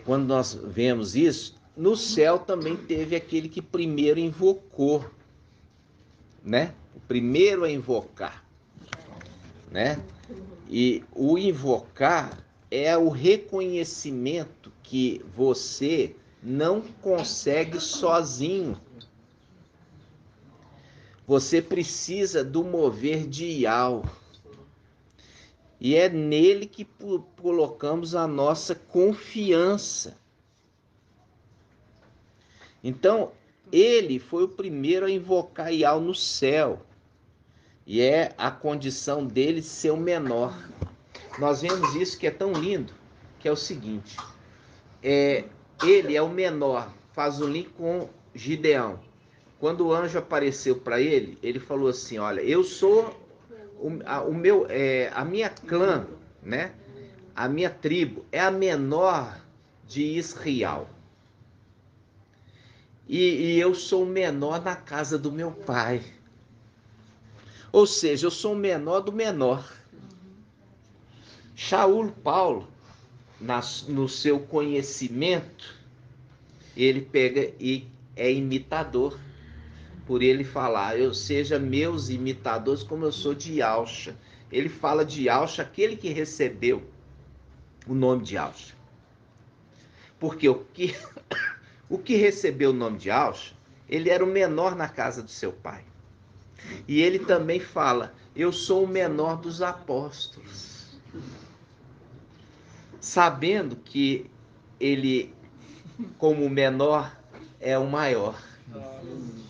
quando nós vemos isso, no céu também teve aquele que primeiro invocou, né? O primeiro a invocar, né? E o invocar é o reconhecimento que você não consegue sozinho. Você precisa do mover de Yahweh. E é nele que colocamos a nossa confiança. Então, ele foi o primeiro a invocar Yahweh no céu. E é a condição dele ser o menor. Nós vemos isso que é tão lindo, que é o seguinte. Ele é o menor, faz o link com Gideão. Quando o anjo apareceu para ele, ele falou assim, olha, eu sou a minha clã, né? A minha tribo é a menor de Israel. E eu sou o menor na casa do meu pai. Ou seja, eu sou o menor do menor. Shaul Paulo, no seu conhecimento, ele pega e é imitador. Por ele falar, eu seja meus imitadores como eu sou de Yahshua. Ele fala de Yahshua, aquele que recebeu o nome de Yahshua. Porque o que recebeu o nome de Yahshua, ele era o menor na casa do seu pai. E ele também fala, eu sou o menor dos apóstolos. Sabendo que ele, como menor, é o maior.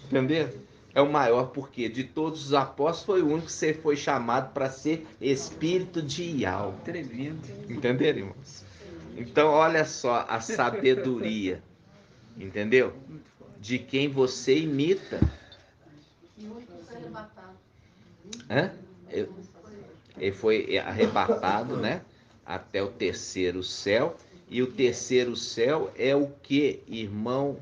Entendeu? É o maior porque de todos os apóstolos foi o único que foi chamado para ser espírito de Yahweh. Tremendo. Entenderam, irmãos? Então olha só a sabedoria, entendeu? De quem você imita. Ele foi arrebatado, né? Até o terceiro céu. E o terceiro céu é o que, irmão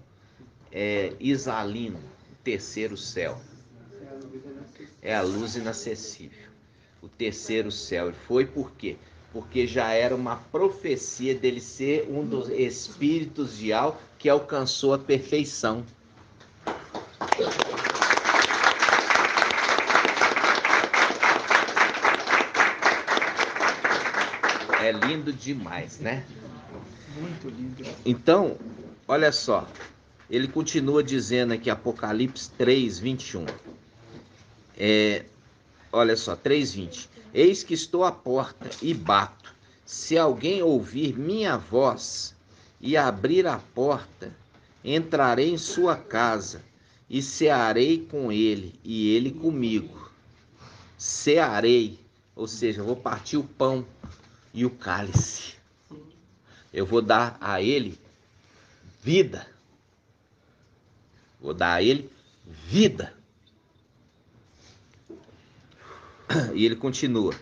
Isalino? Terceiro céu é a luz inacessível. O terceiro céu foi por quê? Porque já era uma profecia dele ser um dos espíritos de Yahweh que alcançou a perfeição. É lindo demais, né? Muito lindo. Então, olha só. Ele continua dizendo aqui, Apocalipse 3, 21. Olha só, 3:20. Eis que estou à porta e bato. Se alguém ouvir minha voz e abrir a porta, entrarei em sua casa e cearei com ele e ele comigo. Cearei, ou seja, eu vou partir o pão e o cálice. Eu vou dar a ele vida. Vou dar a ele vida. E ele continua.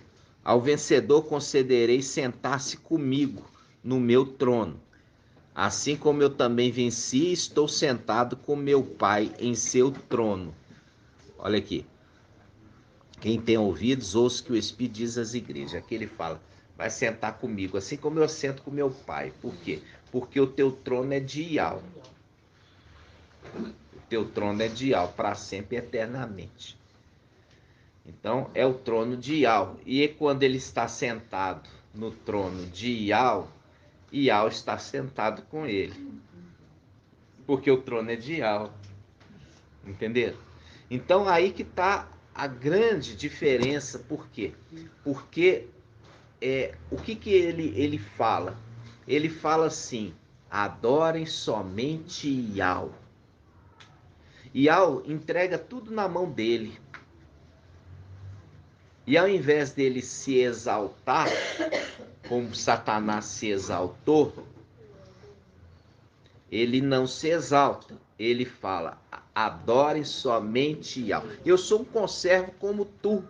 Ao vencedor concederei sentar-se comigo no meu trono, assim como eu também venci e estou sentado com meu Pai em seu trono. Olha aqui. Quem tem ouvidos, ouça o que o Espírito diz às igrejas. Aqui ele fala, vai sentar comigo, assim como eu sento com meu Pai. Por quê? Porque o teu trono é de Iau. O teu trono é de Iau, para sempre e eternamente. Então, é o trono de Iau. E quando ele está sentado no trono de Iau, Iau está sentado com ele. Porque o trono é de Iau. Entenderam? Então, aí que está a grande diferença. Por quê? Porque o que ele fala? Ele fala assim, adorem somente Iau. Iau entrega tudo na mão dele. E ao invés dele se exaltar, como Satanás se exaltou, ele não se exalta. Ele fala, adore somente Iau. Eu sou um conservo como tu.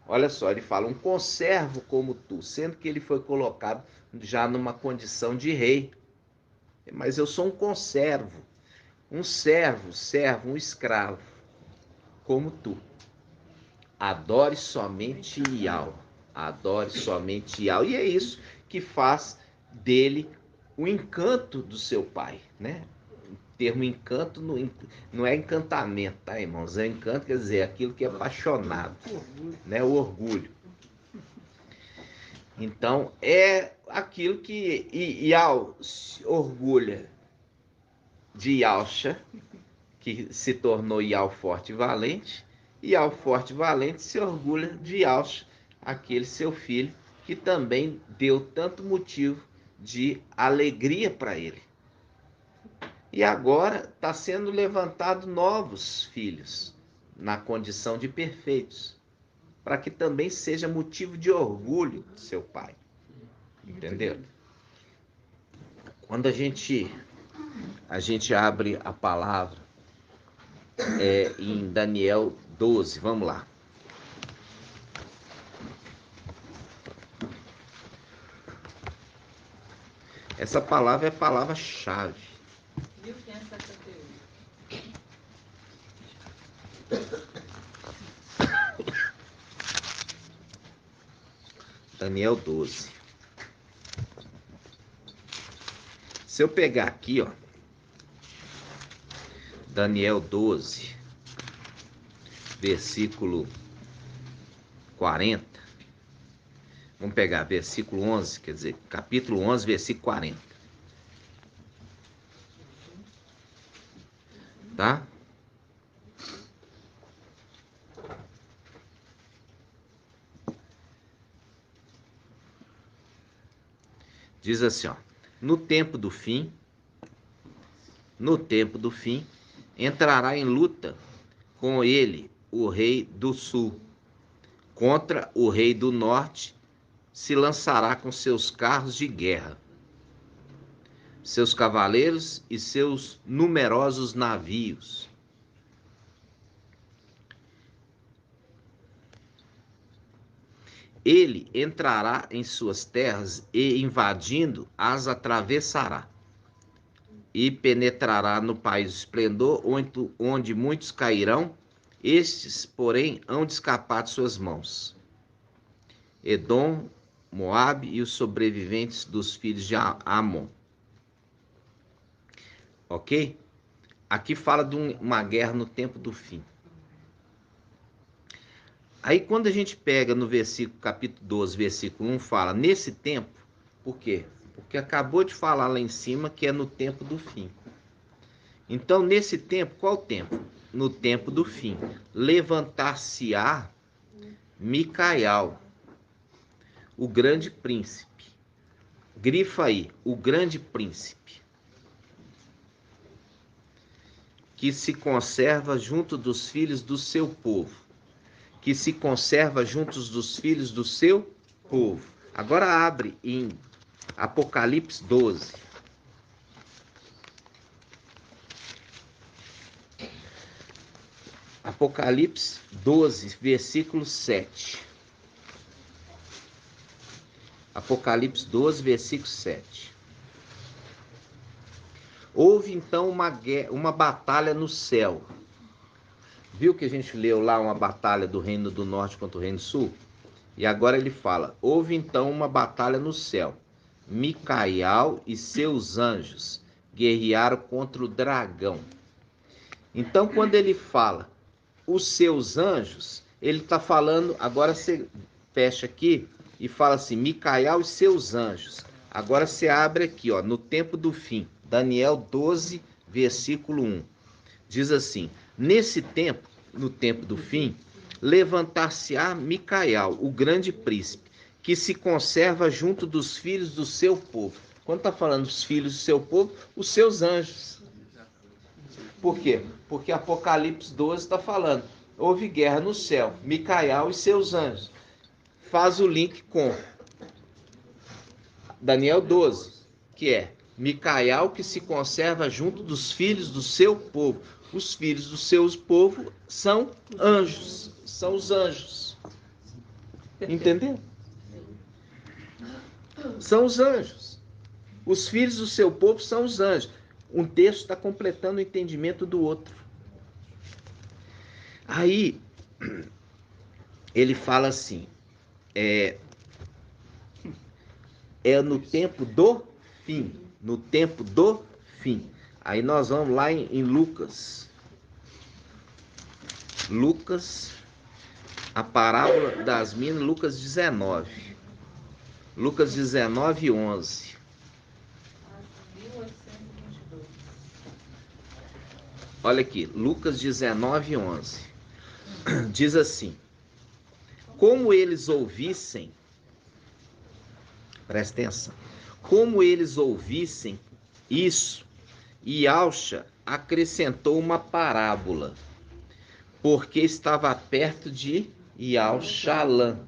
Olha só, ele fala, um conservo como tu, sendo que ele foi colocado já numa condição de rei. Mas eu sou um conservo, um servo, um escravo, como tu. Adore somente Iau. Adore somente Iau. E é isso que faz dele o encanto do seu pai, né? O termo encanto não é encantamento, tá, irmãos? É encanto, quer dizer, aquilo que é apaixonado, né? O orgulho. Então, é aquilo que Iau se orgulha de Iauxa, que se tornou Iau forte e valente, e Iau forte e valente se orgulha de Iauxa, aquele seu filho, que também deu tanto motivo de alegria para ele. E agora está sendo levantado novos filhos, na condição de perfeitos, para que também seja motivo de orgulho do seu pai. Entendeu? Quando a gente abre a palavra em Daniel 12, vamos lá. Essa palavra é a palavra-chave. 1571. Daniel 12. Se eu pegar aqui, ó, Daniel 12, versículo 40. Vamos pegar versículo 11, quer dizer, capítulo 11, versículo 40. Tá? Diz assim, ó, no tempo do fim, entrará em luta com ele o rei do sul, contra o rei do norte, se lançará com seus carros de guerra, seus cavaleiros e seus numerosos navios. Ele entrará em suas terras e, invadindo, as atravessará. E penetrará no país do esplendor, onde muitos cairão, estes, porém, hão de escapar de suas mãos. Edom, Moabe e os sobreviventes dos filhos de Amon. Ok? Aqui fala de uma guerra no tempo do fim. Aí quando a gente pega no versículo, capítulo 12, versículo 1, fala nesse tempo, por quê? Porque acabou de falar lá em cima que é no tempo do fim. Então, nesse tempo, qual tempo? No tempo do fim. Levantar-se-á Micael, o grande príncipe. Grifa aí, o grande príncipe. Que se conserva junto dos filhos do seu povo. Que se conserva junto dos filhos do seu povo. Agora abre em Apocalipse 12. Apocalipse 12, versículo 7. Apocalipse 12, versículo 7. Houve então uma batalha no céu. Viu que a gente leu lá uma batalha do reino do norte contra o reino do sul? E agora ele fala, houve então uma batalha no céu. Micael e seus anjos guerrearam contra o dragão. Então quando ele fala os seus anjos, ele está falando, agora você fecha aqui e fala assim, Micael e seus anjos. Agora você abre aqui, ó, no tempo do fim, Daniel 12, versículo 1. Diz assim, nesse tempo, no tempo do fim, levantar-se-á Micael, o grande príncipe, que se conserva junto dos filhos do seu povo. Quando está falando dos filhos do seu povo, os seus anjos. Por quê? Porque Apocalipse 12 está falando, houve guerra no céu, Micael e seus anjos. Faz o link com Daniel 12, que é Micael que se conserva junto dos filhos do seu povo. Os filhos do seu povo são anjos, são os anjos. Entendeu? São os anjos. Os filhos do seu povo são os anjos. Um texto está completando o entendimento do outro. Aí, ele fala assim, é no tempo do fim. No tempo do fim. Aí nós vamos lá em Lucas. Lucas, a parábola das minas, Lucas 19. Lucas 19, 11. Olha aqui, Lucas 19, 11. Diz assim, como eles ouvissem, presta atenção, como eles ouvissem isso, Yahshua acrescentou uma parábola, porque estava perto de Yahushalã.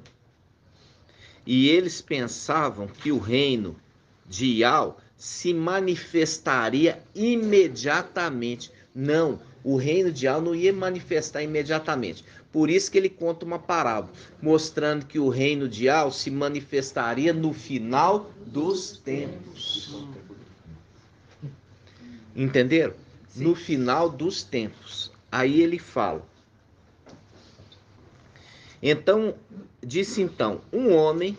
E eles pensavam que o reino de Yah se manifestaria imediatamente. Não, o reino de Yah não ia manifestar imediatamente. Por isso que ele conta uma parábola, mostrando que o reino de Yah se manifestaria no final dos tempos. Entenderam? Sim. No final dos tempos. Aí ele fala. Então, disse então, um homem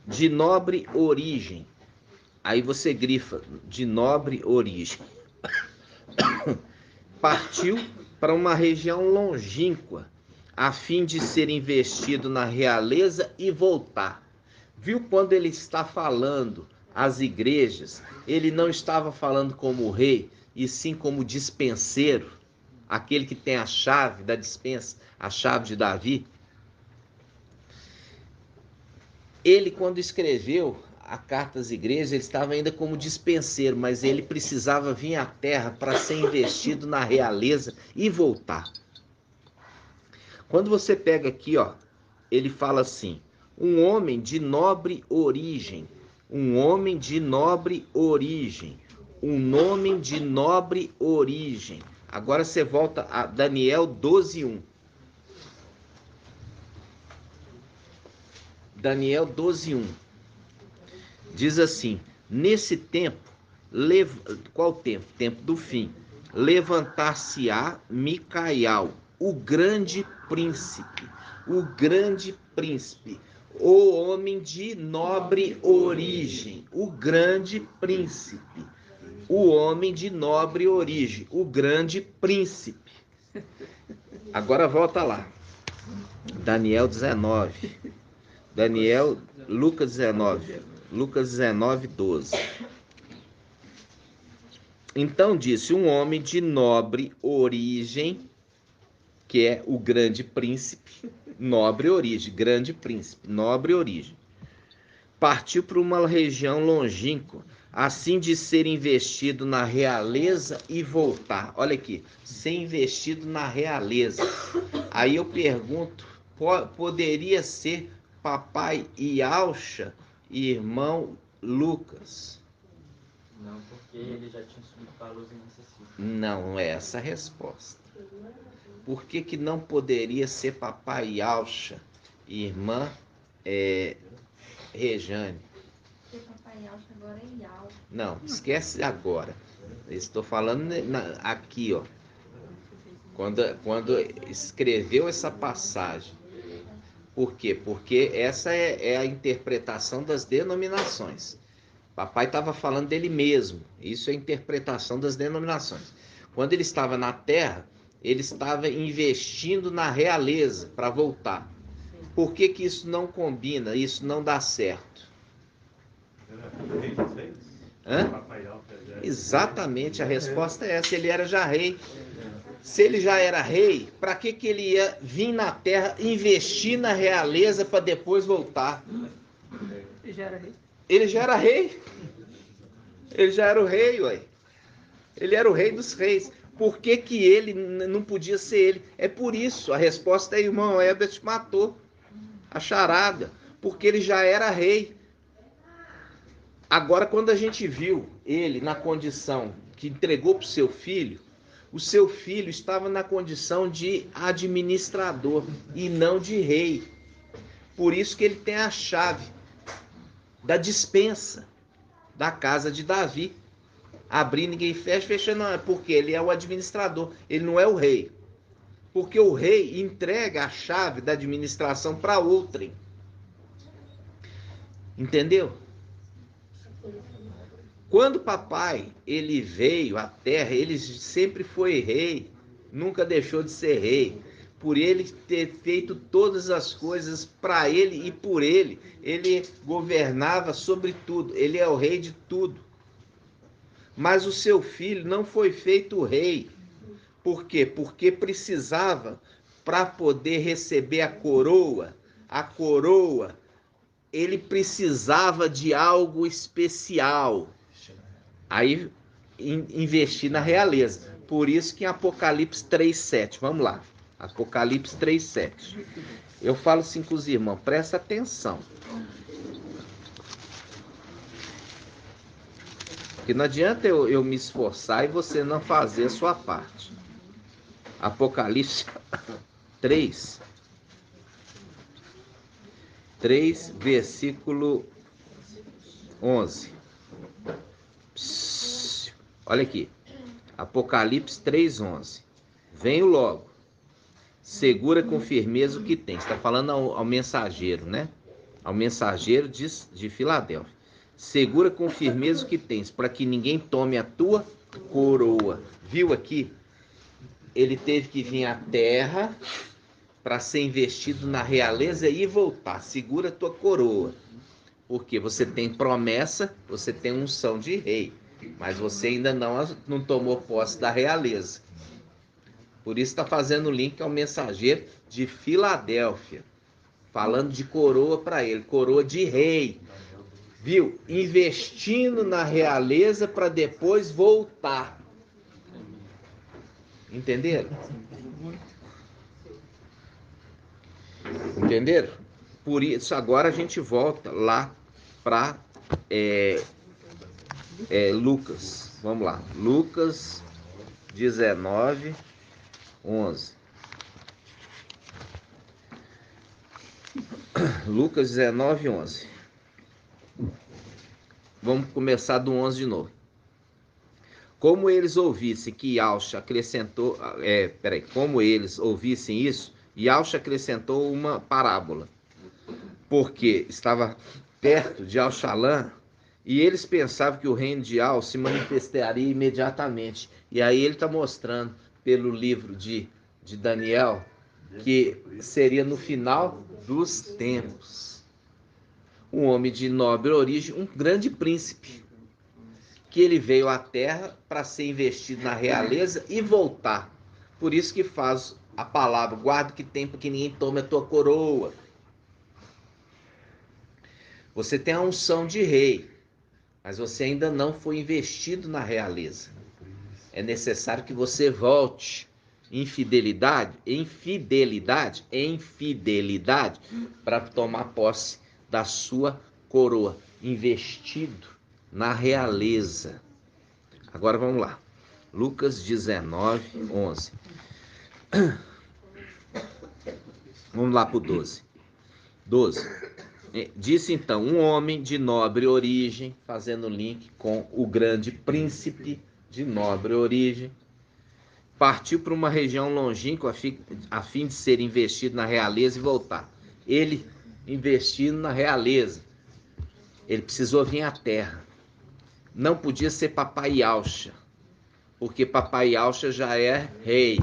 de nobre origem. Aí você grifa, de nobre origem. Partiu para uma região longínqua, a fim de ser investido na realeza e voltar. Viu quando ele está falando às igrejas, ele não estava falando como rei, e sim como dispenseiro, aquele que tem a chave da dispensa, a chave de Davi. Ele, quando escreveu a carta às igrejas, ele estava ainda como dispenseiro, mas ele precisava vir à terra para ser investido na realeza e voltar. Quando você pega aqui, ó, ele fala assim, um homem de nobre origem, um homem de nobre origem, um homem de nobre origem. Agora você volta a Daniel 12, 1. Daniel 12, 1. Diz assim, nesse tempo, qual tempo? Tempo do fim. Levantar-se-á Micael, o grande príncipe, o homem de nobre origem, o grande príncipe, o homem de nobre origem, o grande príncipe. Agora volta lá, Daniel 19, Lucas 19, 12. Então disse um homem de nobre origem, que é o grande príncipe, nobre origem, grande príncipe, nobre origem. Partiu para uma região longínqua, assim de ser investido na realeza e voltar. Olha aqui, ser investido na realeza. Aí eu pergunto, poderia ser papai Yahshua e irmão Lucas? Não, porque ele já tinha subido para a luz e necessita. Não é essa a resposta. Por que não poderia ser papai Yahshua e irmã Rejane? Porque papai papai Yalcha, agora é Yal. Não, esquece agora. Estou falando aqui, ó. Quando escreveu essa passagem. Por quê? Porque essa é a interpretação das denominações. Papai estava falando dele mesmo. Isso é a interpretação das denominações. Quando ele estava na terra, ele estava investindo na realeza para voltar. Por que que isso não combina? Isso não dá certo? Hã? Exatamente, a resposta é essa. Ele era já rei. Se ele já era rei, para que que ele ia vir na terra, investir na realeza para depois voltar? Ele já era rei. Ele já era rei. Ele já era o rei, ué. Ele era o rei dos reis. Por que que ele não podia ser ele? É por isso. A resposta é: irmão Herbert matou a charada. Porque ele já era rei. Agora, quando a gente viu ele na condição que entregou para o seu filho, o seu filho estava na condição de administrador e não de rei. Por isso que ele tem a chave da despensa da casa de Davi. Abrir, ninguém fecha, fecha não. É porque ele é o administrador, ele não é o rei. Porque o rei entrega a chave da administração para outrem. Entendeu? Quando papai ele veio à terra, ele sempre foi rei, nunca deixou de ser rei. Por ele ter feito todas as coisas para ele e por ele, ele governava sobre tudo. Ele é o rei de tudo. Mas o seu filho não foi feito rei. Por quê? Porque precisava, para poder receber a coroa, ele precisava de algo especial. Aí investir na realeza. Por isso que em Apocalipse 3:7, vamos lá. Apocalipse 3:7. Eu falo assim com os irmãos, presta atenção. Porque não adianta eu me esforçar e você não fazer a sua parte. Apocalipse 3, versículo 11. Olha aqui. Apocalipse 3:11. Venho logo. Segura com firmeza o que tem. Está falando ao mensageiro, né? Ao mensageiro de Filadélfia. Segura com firmeza o que tens, para que ninguém tome a tua coroa. Viu aqui? Ele teve que vir à terra para ser investido na realeza e voltar. Segura a tua coroa. Porque você tem promessa, você tem unção de rei. Mas você ainda não tomou posse da realeza. Por isso está fazendo o link ao mensageiro de Filadélfia. Falando de coroa para ele. Coroa de rei. Viu? Investindo na realeza para depois voltar. Entenderam? Entenderam? Por isso agora a gente volta lá para Lucas. Vamos lá. Lucas 19, 11. Lucas 19, 11. Vamos começar do 11 de novo. Como eles ouvissem que Yalcha acrescentou... Como eles ouvissem isso, Yalcha acrescentou uma parábola. Porque estava perto de Alchalã e eles pensavam que o reino de Al se manifestaria imediatamente. E aí ele está mostrando pelo livro de Daniel que seria no final dos tempos. Um homem de nobre origem, um grande príncipe, que ele veio à terra para ser investido na realeza e voltar. Por isso que faz a palavra, guarda que tem para que ninguém tome a tua coroa. Você tem a unção de rei, mas você ainda não foi investido na realeza. É necessário que você volte em fidelidade, para tomar posse da sua coroa, investido na realeza. Agora vamos lá. Lucas 19, 11. Vamos lá para o 12. 12. Disse então, um homem de nobre origem, fazendo link com o grande príncipe de nobre origem, partiu para uma região longínqua a fim de ser investido na realeza e voltar. Ele investindo na realeza, ele precisou vir à terra. Não podia ser Papai Yaucha, porque Papai Yaucha já é rei.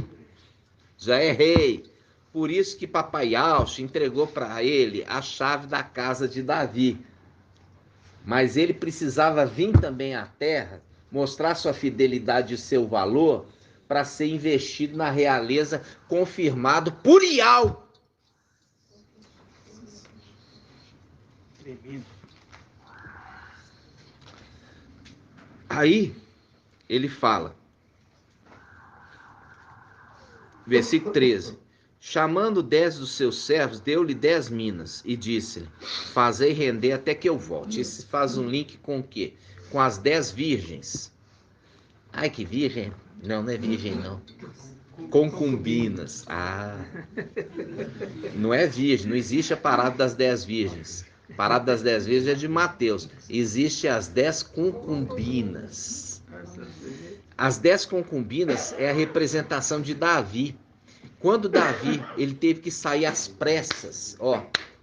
Já é rei. Por isso que Papai Yaucha entregou para ele a chave da casa de Davi. Mas ele precisava vir também à terra, mostrar sua fidelidade e seu valor, para ser investido na realeza, confirmado por Iau. Tremendo. Aí, ele fala, versículo 13, chamando 10 dos seus servos, deu-lhe 10 minas e disse-lhe, fazei render até que eu volte. Esse faz um link com o quê? Com as 10 virgens. Ai, que virgem? Não, não é virgem, não. Concubinas. Ah, não é virgem, não existe a parada das 10 virgens. A parada das 10 virgens é de Mateus. Existe as 10 concubinas. As 10 concubinas é a representação de Davi. Quando Davi, ele teve que sair às pressas,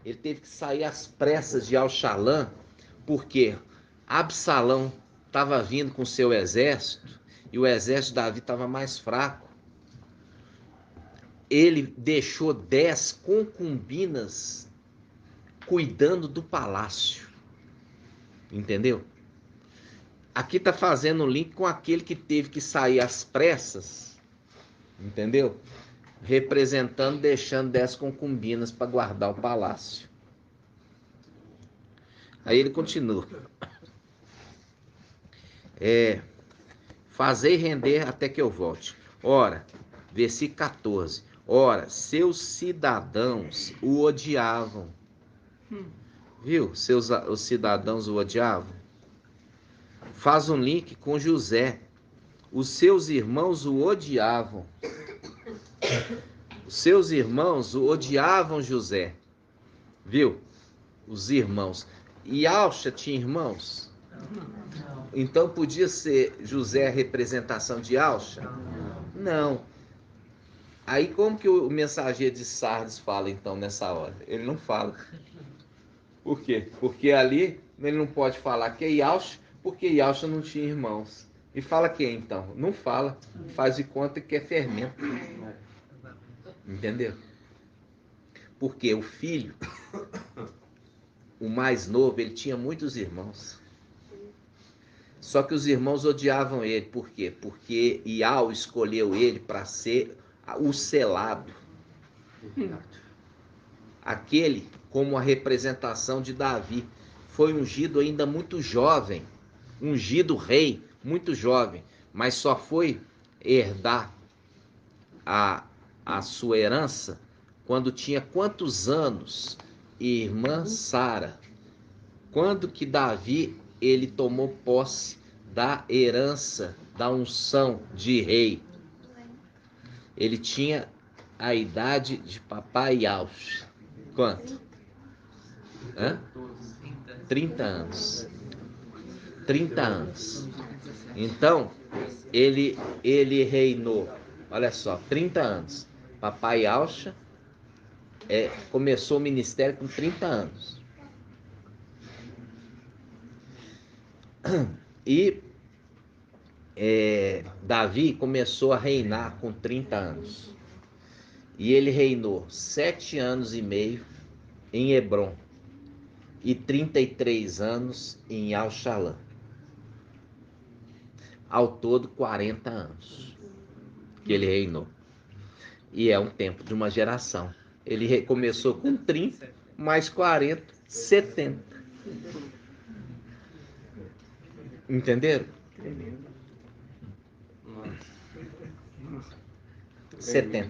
ele teve que sair às pressas de Al-Shalã, porque Absalão estava vindo com seu exército, e o exército de Davi estava mais fraco. Ele deixou 10 concubinas cuidando do palácio. Entendeu? Aqui está fazendo o link com aquele que teve que sair às pressas. Entendeu? Representando, deixando 10 concubinas para guardar o palácio. Aí ele continua. Fazei render até que eu volte. Ora, versículo 14. Ora, seus cidadãos o odiavam. Viu? Os cidadãos o odiavam. Faz um link com José. Os seus irmãos o odiavam. Os seus irmãos o odiavam José. Viu? Os irmãos. E Yaucha tinha irmãos? Então podia ser José a representação de Yaucha? Não. Aí como que o mensageiro de Sardes fala então nessa hora? Ele não fala. Por quê? Porque ali ele não pode falar que é Yaucha, porque Yaucha não tinha irmãos. E fala quem então? Não fala. Faz de conta que é fermento. Entendeu? Porque o filho, o mais novo, ele tinha muitos irmãos. Só que os irmãos odiavam ele. Por quê? Porque Iau escolheu ele para ser o selado. Aquele como a representação de Davi. Foi ungido ainda muito jovem. Ungido rei, muito jovem. Mas só foi herdar a sua herança quando tinha quantos anos? Irmã Sara. Quando que Davi ele tomou posse da herança, da unção de rei? Ele tinha a idade de Papai Yaucha. Quanto? 30 anos. 30 anos. Então, ele reinou, olha só, 30 anos. Papai Yaucha começou o ministério com 30 anos. E Davi começou a reinar com 30 anos. E ele reinou 7 anos e meio em Hebrom e 33 anos em Al-Shalã. Ao todo 40 anos que ele reinou. E é um tempo de uma geração. Ele começou com 30, mais 40, 70. Entenderam? 70.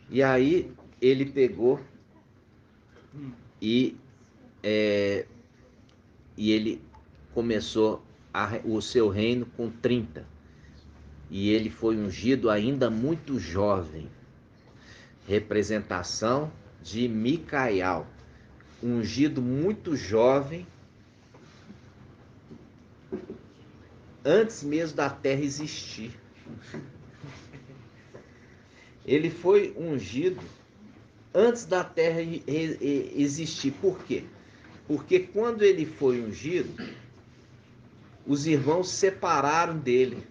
E aí ele pegou e ele começou o seu reino com 30. E ele foi ungido ainda muito jovem. Representação de Micael. ungido muito jovem, antes mesmo da terra existir. Ele foi ungido antes da terra existir. Por quê? Porque quando ele foi ungido, os irmãos se separaram dele.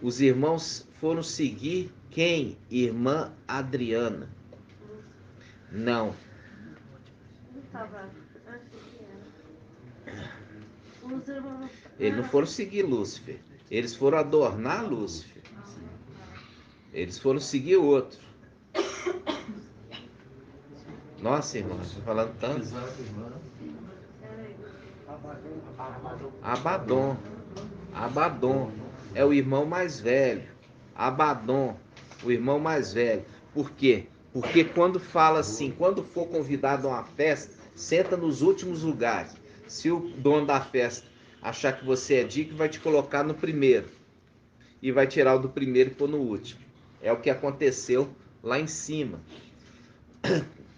Os irmãos foram seguir quem? Irmã Adriana. Não. Não estava antes que ela. Os irmãos. Eles não foram seguir Lúcifer. Eles foram adornar Lúcifer. Eles foram seguir outro. Nossa, irmão, estou falando tanto. Abaddon. Abaddon é o irmão mais velho. Abaddon, o irmão mais velho. Por quê? Porque quando fala assim, quando for convidado a uma festa, senta nos últimos lugares. Se o dono da festa achar que você é digno, vai te colocar no primeiro. E vai tirar o do primeiro e pôr no último. É o que aconteceu lá em cima.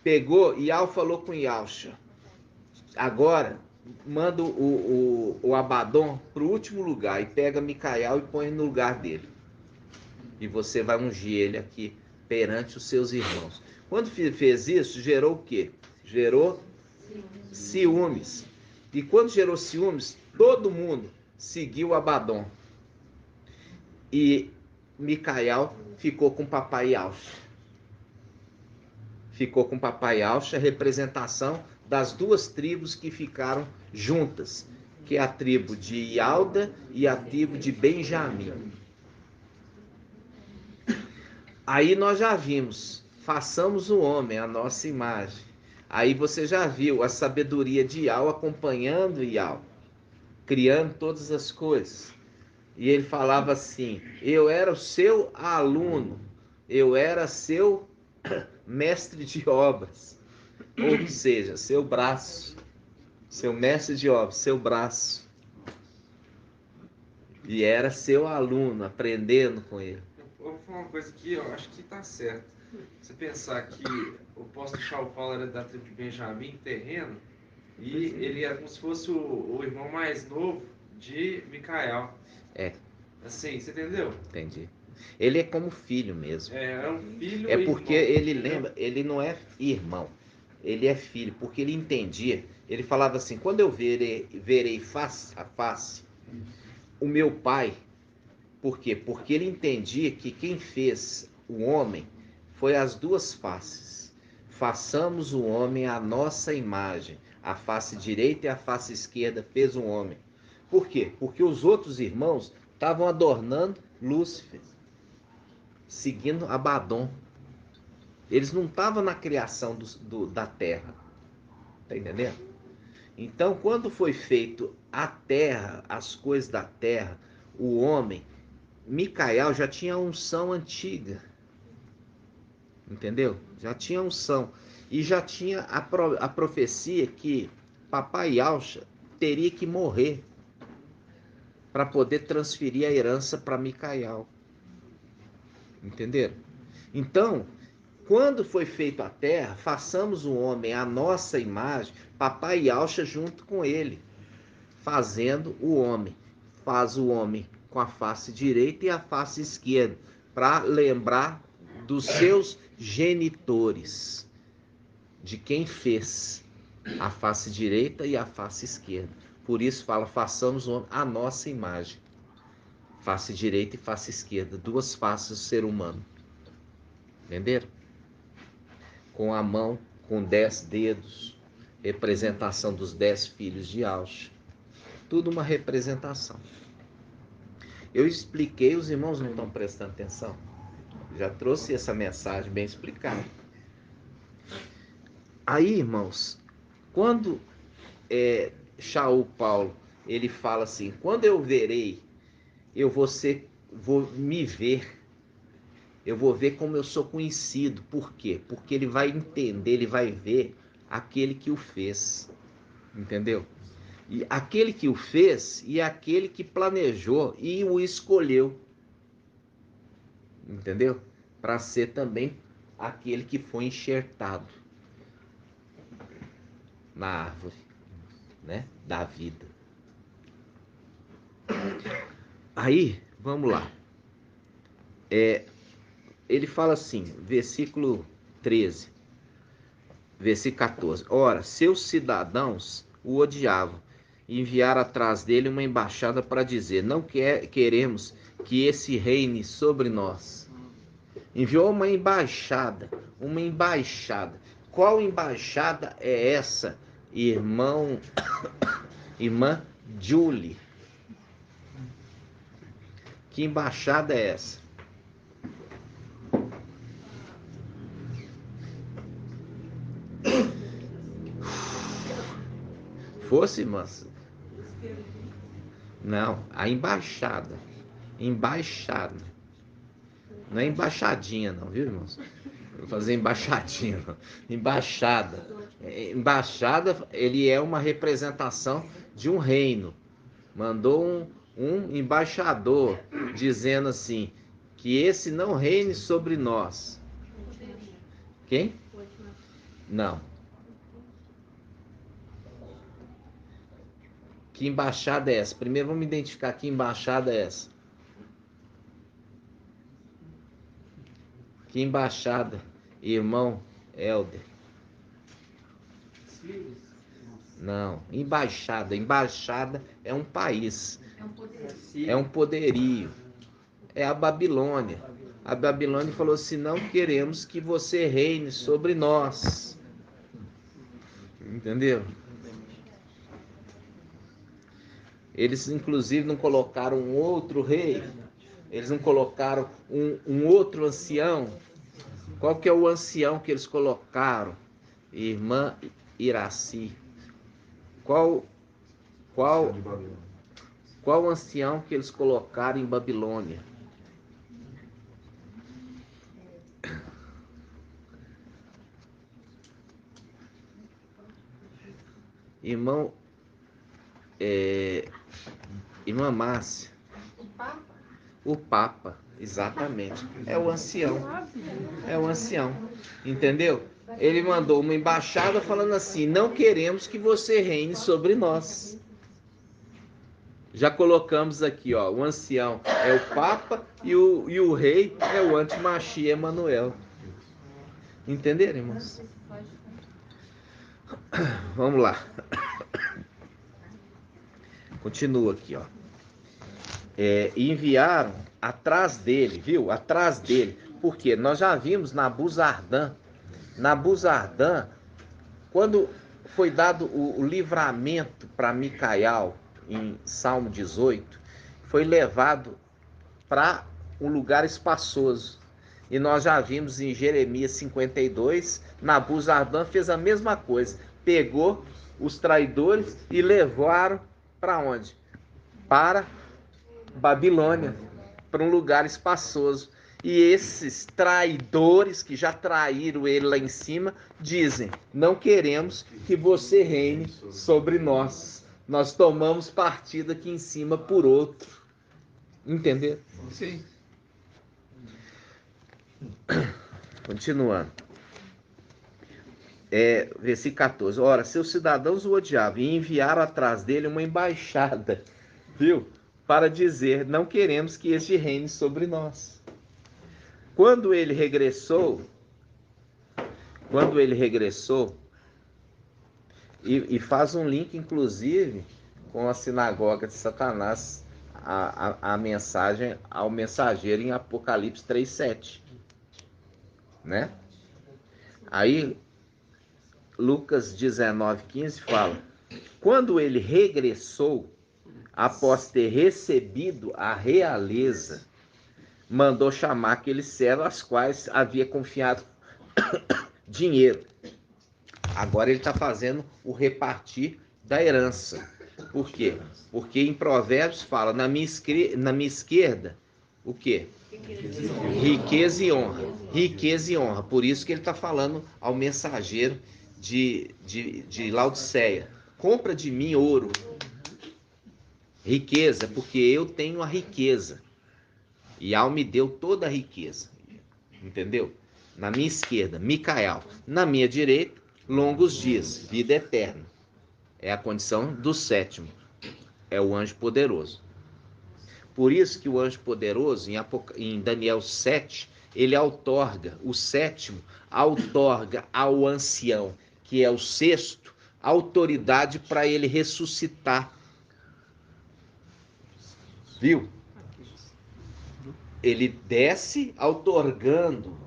Pegou, Ial falou com Yalcha. Agora, manda o Abaddon para o último lugar e pega Micael e põe no lugar dele. E você vai ungir ele aqui perante os seus irmãos. Quando fez isso, gerou o quê? Gerou ciúmes. E quando gerou ciúmes, todo mundo seguiu Abaddon. E Micael ficou com o papai Yalcha. Ficou com o papai Yalcha, representação das duas tribos que ficaram juntas, que é a tribo de Ialda e a tribo de Benjamim. Aí nós já vimos, façamos o homem a nossa imagem. Aí você já viu a sabedoria de Ial acompanhando Ial, criando todas as coisas. E ele falava assim, eu era o seu aluno, eu era seu mestre de obras, ou seja, seu braço, seu mestre de obras, seu braço. E era seu aluno, aprendendo com ele. Eu vou falar uma coisa aqui, eu acho que tá certo. Você pensar que o apóstolo Paulo era da tribo de Benjamim, terreno, e ele era como se fosse o irmão mais novo de Micael. É. Assim, você entendeu? Entendi. Ele é como filho mesmo. É um filho. É porque irmão, ele entendeu? lembra, ele não é irmão, ele é filho, porque ele entendia. Ele falava assim, quando eu verei face a face o meu pai. Por quê? Porque ele entendia que quem fez o homem foi as duas faces. Façamos o homem à nossa imagem. A face direita e a face esquerda fez o homem. Por quê? Porque os outros irmãos estavam adornando Lúcifer, seguindo Abaddon. Eles não estavam na criação da terra. Está entendendo? Então, quando foi feito a terra, as coisas da terra, o homem, Micael já tinha unção antiga. Entendeu? Já tinha unção. E já tinha a profecia que papai Yalcha teria que morrer para poder transferir a herança para Micael. Entenderam? Então, quando foi feito a terra, façamos o homem à nossa imagem, papai Yalcha junto com ele, fazendo o homem. Faz o homem com a face direita e a face esquerda, para lembrar dos seus genitores, de quem fez a face direita e a face esquerda. Por isso fala, façamos o homem à nossa imagem. Face direita e face esquerda, duas faces do ser humano. Entenderam? Com a mão, com 10 dedos, representação dos 10 filhos de Yalcha. Tudo uma representação. Eu expliquei, os irmãos não estão prestando atenção? Já trouxe essa mensagem bem explicada. Aí, irmãos, quando Shaul Paulo, ele fala assim, quando eu verei, eu vou me ver, eu vou ver como eu sou conhecido. Por quê? Porque ele vai entender, ele vai ver aquele que o fez. Entendeu? E aquele que o fez e aquele que planejou e o escolheu. Entendeu? Para ser também aquele que foi enxertado. na árvore, né, da vida. Aí, vamos lá. Ele fala assim, versículo 13, versículo 14. Ora, seus cidadãos o odiavam, e enviaram atrás dele uma embaixada para dizer: não queremos que esse reine sobre nós. Enviou uma embaixada, uma embaixada. Qual embaixada é essa, irmã Julie? Que embaixada é essa? Fosse, mas não, a embaixada. Embaixada. Não é embaixadinha, não, viu, irmãos? Vou fazer embaixadinha, não. Embaixada. Embaixada, ele é uma representação de um reino. Mandou um embaixador dizendo assim, que esse não reine sobre nós. Quem? Não. Que embaixada é essa? Primeiro vamos identificar que embaixada é essa. Que embaixada, irmão Helder? Não, embaixada. Embaixada é um país. É um poderio. É a Babilônia. A Babilônia falou assim: não queremos que você reine sobre nós. Entendeu? Eles, inclusive, não colocaram um outro rei. Eles não colocaram um outro ancião. Qual que é o ancião que eles colocaram? Irmã Iraci. Qual ancião que eles colocaram em Babilônia? Irmã Márcia. O Papa, exatamente. É o ancião. É o ancião. Entendeu? Ele mandou uma embaixada falando assim: não queremos que você reine sobre nós. Já colocamos aqui, ó, o ancião é o Papa e o rei é o Antimachia Emanuel. Entenderam, irmãos? Vamos lá. Continua aqui, ó. Enviaram atrás dele, viu? Atrás dele. Por quê? Nós já vimos Nabuzardan. Nabuzardan, quando foi dado o livramento para Micael, em Salmo 18, foi levado para um lugar espaçoso. E nós já vimos em Jeremias 52, Nabuzardan fez a mesma coisa. Pegou os traidores e levaram para onde? Para Babilônia, para um lugar espaçoso. E esses traidores que já traíram ele lá em cima, dizem: não queremos que você reine sobre nós. Nós tomamos partido aqui em cima por outro. Entendeu? Sim. Continuando. Versículo 14. Ora, seus cidadãos o odiavam e enviaram atrás dele uma embaixada, viu? Para dizer: não queremos que este reine sobre nós. Quando ele regressou, e faz um link, inclusive, com a sinagoga de Satanás, a mensagem ao mensageiro em Apocalipse 3:7, né? Aí, Lucas 19:15 fala: quando ele regressou, após ter recebido a realeza, mandou chamar aqueles servos aos quais havia confiado dinheiro. Agora ele está fazendo o repartir da herança. Por quê? Porque em Provérbios fala: na minha esquerda, o quê? Riqueza e honra. Riqueza e honra. Por isso que ele está falando ao mensageiro de Laodiceia: compra de mim ouro. Riqueza, porque eu tenho a riqueza. E Al me deu toda a riqueza. Entendeu? Na minha esquerda, Micael. Na minha direita, longos dias, vida eterna. É a condição do sétimo. É o anjo poderoso. Por isso que o anjo poderoso, em Daniel 7, ele outorga, o sétimo, outorga ao ancião, que é o sexto, autoridade para ele ressuscitar. Viu? Ele desce outorgando,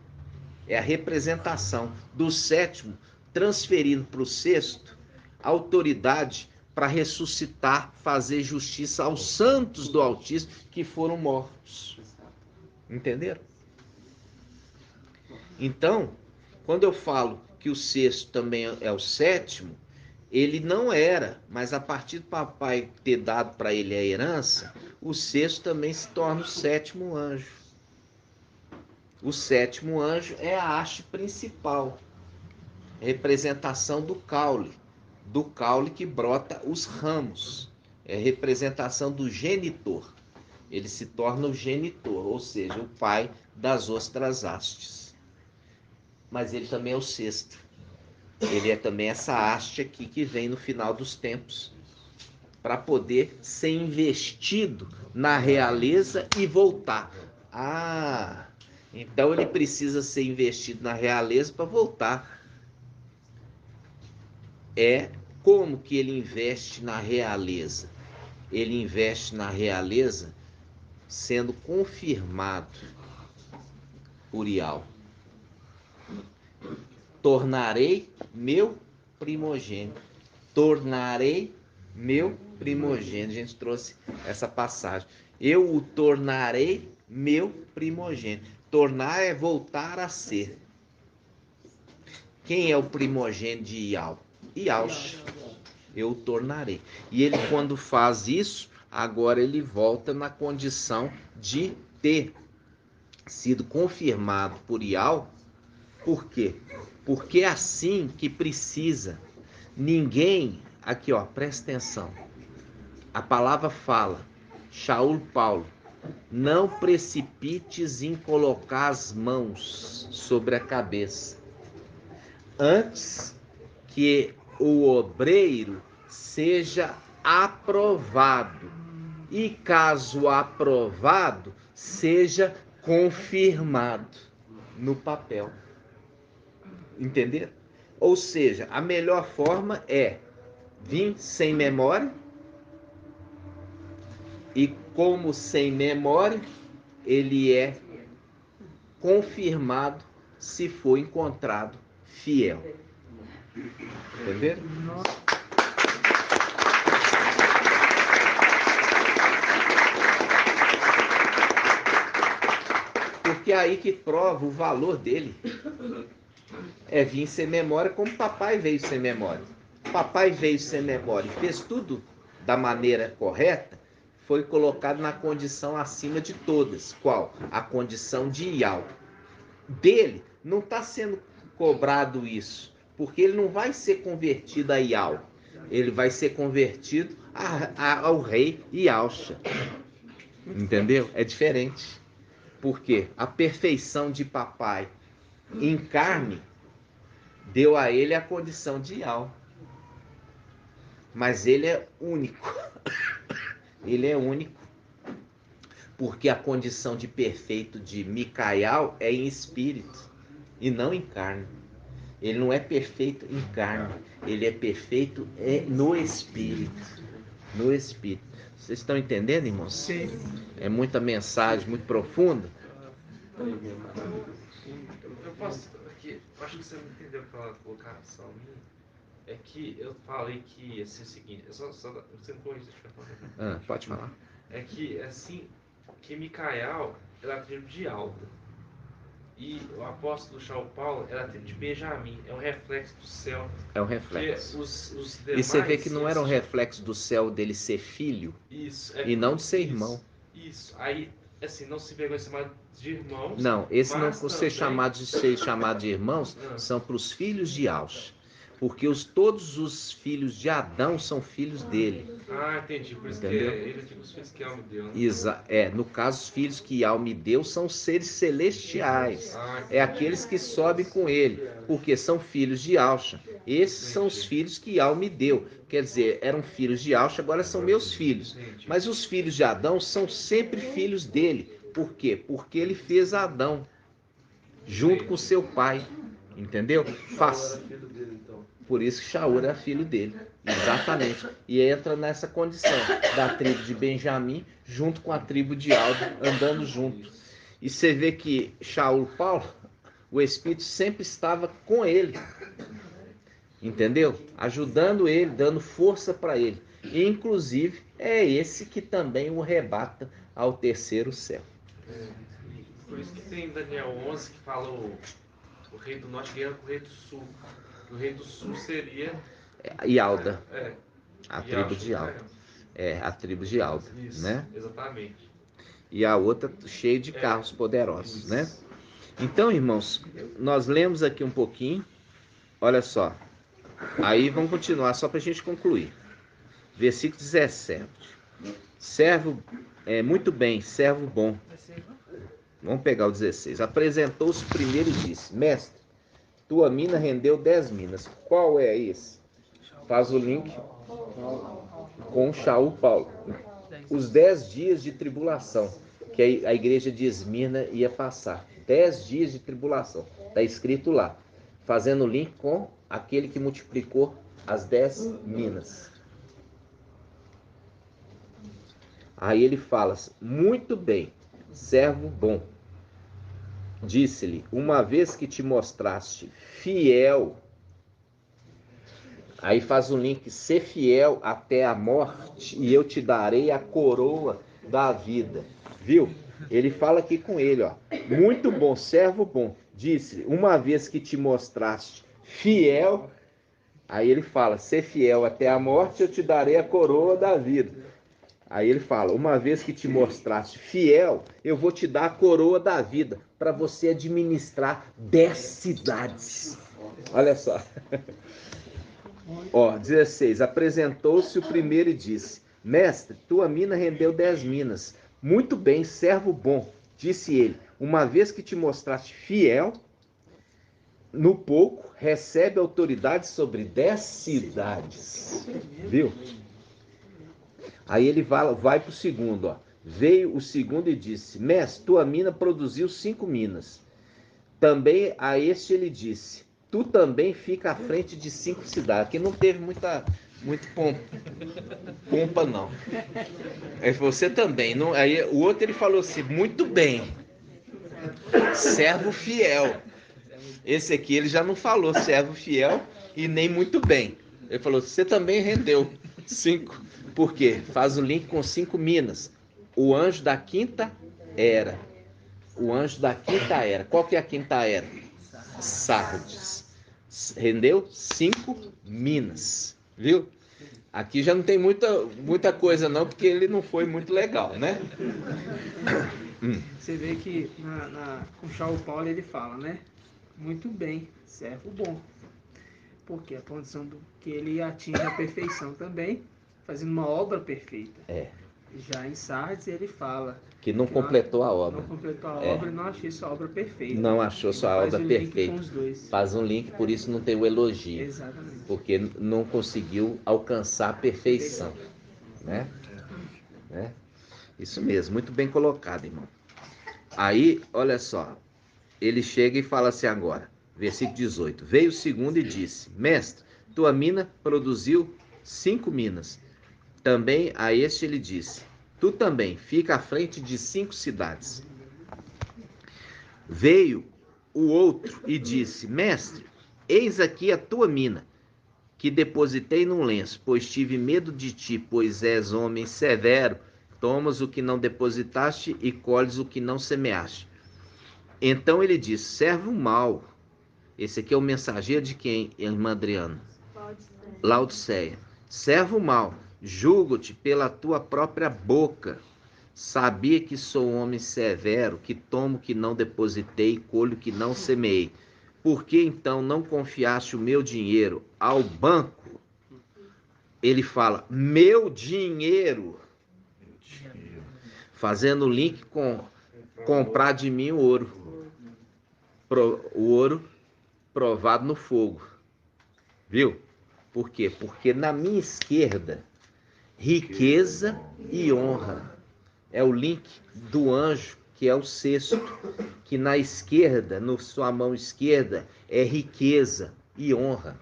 é a representação do sétimo, transferindo para o sexto, autoridade para ressuscitar, fazer justiça aos santos do Altíssimo que foram mortos. Entenderam? Então, quando eu falo que o sexto também é o sétimo, ele não era, mas a partir do papai ter dado para ele a herança, o sexto também se torna o sétimo anjo. O sétimo anjo é a haste principal, representação do caule que brota os ramos, é representação do genitor. Ele se torna o genitor, ou seja, o pai das outras hastes. Mas ele também é o sexto. Ele é também essa haste aqui que vem no final dos tempos, para poder ser investido na realeza e voltar. Então ele precisa ser investido na realeza para voltar. Como que ele investe na realeza? Ele investe na realeza sendo confirmado por Ial. Tornarei meu primogênito. Tornarei meu primogênito. A gente trouxe essa passagem. Eu o tornarei meu primogênito. Tornar é voltar a ser. Quem é o primogênito de Ial? Iaush. Eu o tornarei. E ele, quando faz isso, agora ele volta na condição de ter sido confirmado por Ial. Por quê? Porque é assim que precisa. Ninguém, aqui ó, presta atenção. A palavra fala, Shaul Paulo, não precipites em colocar as mãos sobre a cabeça, antes que o obreiro seja aprovado, e caso aprovado, seja confirmado no papel. Entenderam? Ou seja, a melhor forma é vir sem memória, e como sem memória, ele é confirmado se for encontrado fiel. Entenderam? Porque é aí que prova o valor dele. É vir sem memória, como papai veio sem memória. Papai veio sem memória e fez tudo da maneira correta, foi colocado na condição acima de todas. Qual? A condição de Ial. Dele não está sendo cobrado isso, porque ele não vai ser convertido a Ial. Ele vai ser convertido ao rei Iauxa. Entendeu? É diferente. Porque a perfeição de papai em carne deu a ele a condição de Ial. Mas ele é único. Ele é único. Porque a condição de perfeito de Micael é em espírito e não em carne. Ele não é perfeito em carne. Ele é perfeito no espírito. No espírito. Vocês estão entendendo, irmãos? Sim. É muita mensagem, muito profunda. Eu posso aqui, acho que você não entendeu aquela colocação minha. É que eu falei que assim, é o seguinte, você não corrige, deixa eu falar. Pode falar. É que assim, que Micael era tribo de Alda. E o apóstolo Shaul Paulo era tribo de Benjamim. É um reflexo do céu. É um reflexo. Os E você vê que não era um reflexo do céu dele ser filho, isso, e não de ser irmão. Isso. Aí, assim, não se pegou esse chamado de irmãos. Não, esse não também... ser chamado de irmãos são para os filhos de Aush. Porque todos os filhos de Adão são filhos dele. Ah, entendi. Por isso entendeu? que ele tipo os filhos que Ial me deu. Né? No caso, os filhos que Ial me deu são seres celestiais. É aqueles que sobem com ele. Porque são filhos de Auxa. Esses são os filhos que Yahweh me deu. Quer dizer, eram filhos de Yahweh, agora são meus filhos. Mas os filhos de Adão são sempre filhos dele. Por quê? Porque ele fez Adão junto com seu pai. Entendeu? Faz. Por isso que Shaul era filho dele. Exatamente. E entra nessa condição da tribo de Benjamim junto com a tribo de Aldo, andando junto. E você vê que Shaul Paulo, o Espírito sempre estava com ele. Entendeu? Ajudando ele, dando força para ele. E, inclusive, é esse que também o arrebata ao terceiro céu. Por isso que tem Daniel 11 que fala o rei do norte guerra com o rei do sul. O rei do sul seria... Ialda. A Yahshua, tribo de Alda. A tribo de Alda. Isso, né? Exatamente. E a outra cheia de carros poderosos, né? Então, irmãos, nós lemos aqui um pouquinho. Olha só. Aí vamos continuar só para a gente concluir. Versículo 17. Servo, muito bem, servo bom. Vamos pegar o 16. Apresentou-se primeiro e disse: Mestre, tua mina rendeu 10 minas. Qual é esse? Faz o link com Shaul Paulo. Os 10 dias de tribulação que a igreja de Esmirna ia passar. 10 dias de tribulação. Está escrito lá. Fazendo o link com aquele que multiplicou as 10 minas. Aí ele fala: muito bem, servo bom. Disse-lhe: uma vez que te mostraste fiel. Aí faz um link: ser fiel até a morte, e eu te darei a coroa da vida. Viu? Ele fala aqui com ele, ó. Muito bom, servo bom. Disse-lhe: uma vez que te mostraste fiel. Aí ele fala: ser fiel até a morte, eu te darei a coroa da vida. Aí ele fala: uma vez que te mostraste fiel, eu vou te dar a coroa da vida para você administrar 10 cidades. Olha só. Ó, 16. Apresentou-se o primeiro e disse: Mestre, tua mina rendeu 10 minas. Muito bem, servo bom. Disse ele: uma vez que te mostraste fiel, no pouco, recebe autoridade sobre 10 cidades. Viu? Aí ele vai para o segundo, ó. Veio o segundo e disse: Mestre, tua mina produziu 5 minas. Também a este ele disse: tu também fica à frente de 5 cidades. Que não teve muito pompa, não. Aí você também. Não, aí o outro ele falou assim: muito bem, servo fiel. Esse aqui ele já não falou servo fiel e nem muito bem. Ele falou: você também rendeu 5. Por quê? Faz o link com 5 minas. O anjo da quinta era. O anjo da quinta era. Qual que é a quinta era? Sardes. Rendeu 5 minas. Viu? Aqui já não tem muita coisa não, porque ele não foi muito legal, né? Você vê que com Shaul Paulo ele fala, né? Muito bem, servo bom. Porque a condição do que ele atinge a perfeição também, fazendo uma obra perfeita. Já em Sardes ele fala que não completou a obra. Não completou a obra e não achou sua obra perfeita. Não achou sua obra perfeita. Faz um link, por isso não tem o elogio. Exatamente. Porque não conseguiu alcançar a perfeição. Né? Isso mesmo, muito bem colocado, irmão. Aí, olha só. Ele chega e fala assim agora. Versículo 18. Veio o segundo e disse: Mestre, tua mina produziu 5 minas. Também a este ele disse: tu também fica à frente de 5 cidades. Veio o outro e disse: Mestre, eis aqui a tua mina, que depositei num lenço, pois tive medo de ti, pois és homem severo, tomas o que não depositaste e colhes o que não semeaste. Então ele disse: servo mau. Esse aqui é o mensageiro de quem, irmã Adriana? Laodiceia. Servo mau, julgo-te pela tua própria boca. Sabia que sou homem severo, que tomo o que não depositei, colho o que não semeei. Por que então não confiaste o meu dinheiro ao banco? Ele fala: meu dinheiro. Fazendo link com comprar de mim o ouro. O ouro provado no fogo. Viu? Por quê? Porque na minha esquerda, riqueza e honra. É o link do anjo, que é o sexto, que na esquerda, na sua mão esquerda, é riqueza e honra.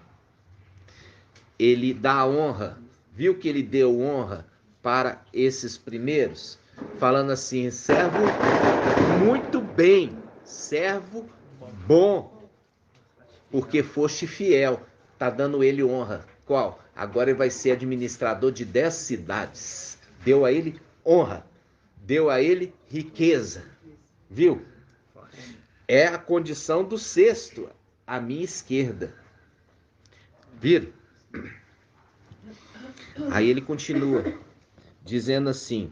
Ele dá honra. Viu que ele deu honra para esses primeiros? Falando assim, servo muito bem, servo bom, porque foste fiel. Está dando ele honra. Qual? Agora ele vai ser administrador de 10 cidades. Deu a ele honra. Deu a ele riqueza. Viu? É a condição do sexto, à minha esquerda. Viram? Aí ele continua, dizendo assim,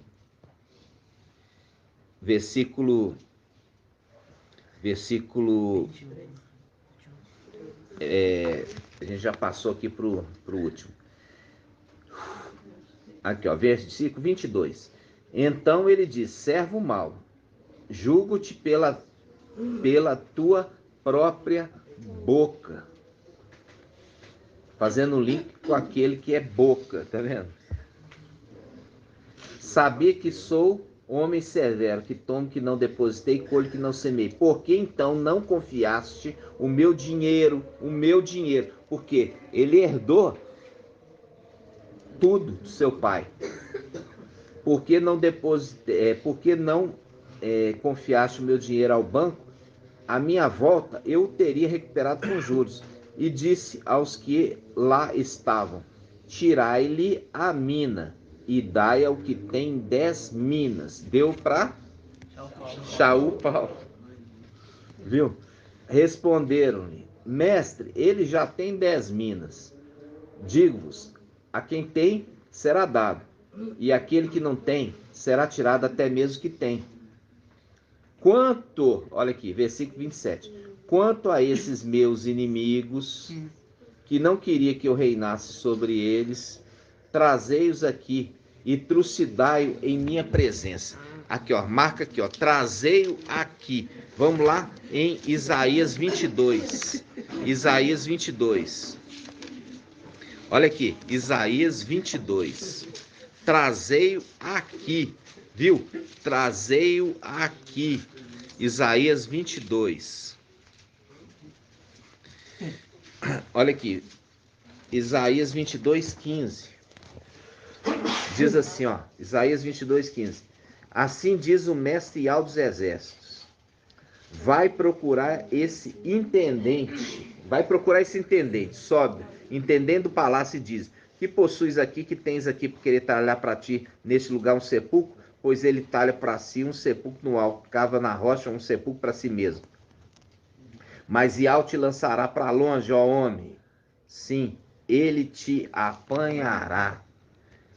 versículo a gente já passou aqui para o último. Aqui, ó, versículo 22. Então ele diz, servo mau, julgo-te pela tua própria boca. Fazendo um link com aquele que é boca, tá vendo? Saber que sou homem severo, que tomo que não depositei, colho que não semei. Por que então não confiaste o meu dinheiro? Porque ele herdou tudo do seu pai. Por que não confiaste o meu dinheiro ao banco? À minha volta eu o teria recuperado com juros. E disse aos que lá estavam, tirai-lhe a mina e dai ao que tem 10 minas. Deu para Shaul Paulo. Viu? Responderam-lhe, mestre, ele já tem 10 minas. Digo-vos, a quem tem será dado, e aquele que não tem será tirado até mesmo que tem. Quanto, olha aqui, versículo 27. Quanto a esses meus inimigos, que não queria que eu reinasse sobre eles, trazei-os aqui e trucidai-o em minha presença. Aqui, ó, marca aqui, ó, trazei-o aqui. Vamos lá em Isaías 22. Isaías 22. Olha aqui, Isaías 22. Trazei-o aqui, viu? Trazei-o aqui. Isaías 22. Olha aqui, Isaías 22, 15. Diz assim, ó, Isaías 22, 15. Assim diz o mestre Yahweh dos exércitos. Vai procurar esse intendente. Sobe, intendendo o palácio e diz, que possuis aqui, que tens aqui por querer talhar para ti nesse lugar um sepulcro? Pois ele talha para si um sepulcro no alto, cava na rocha um sepulcro para si mesmo. Mas Yahweh te lançará para longe, ó homem. Sim, ele te apanhará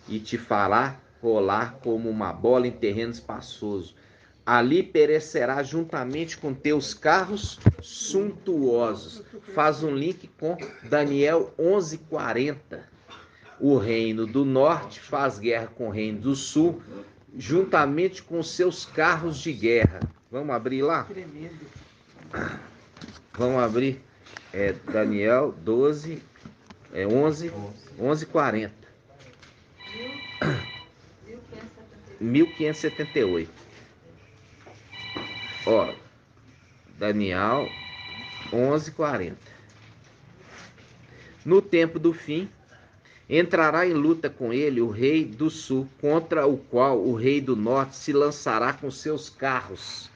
e te fará rolar como uma bola em terreno espaçoso. Ali perecerá juntamente com teus carros suntuosos. Faz um link com Daniel 11:40. O reino do norte faz guerra com o reino do sul, juntamente com seus carros de guerra. Vamos abrir lá? Tremendo. Vamos abrir Daniel 12, 11:40. 1578. Ó, Daniel 11:40. No tempo do fim, entrará em luta com ele o rei do sul, contra o qual o rei do norte se lançará com seus carros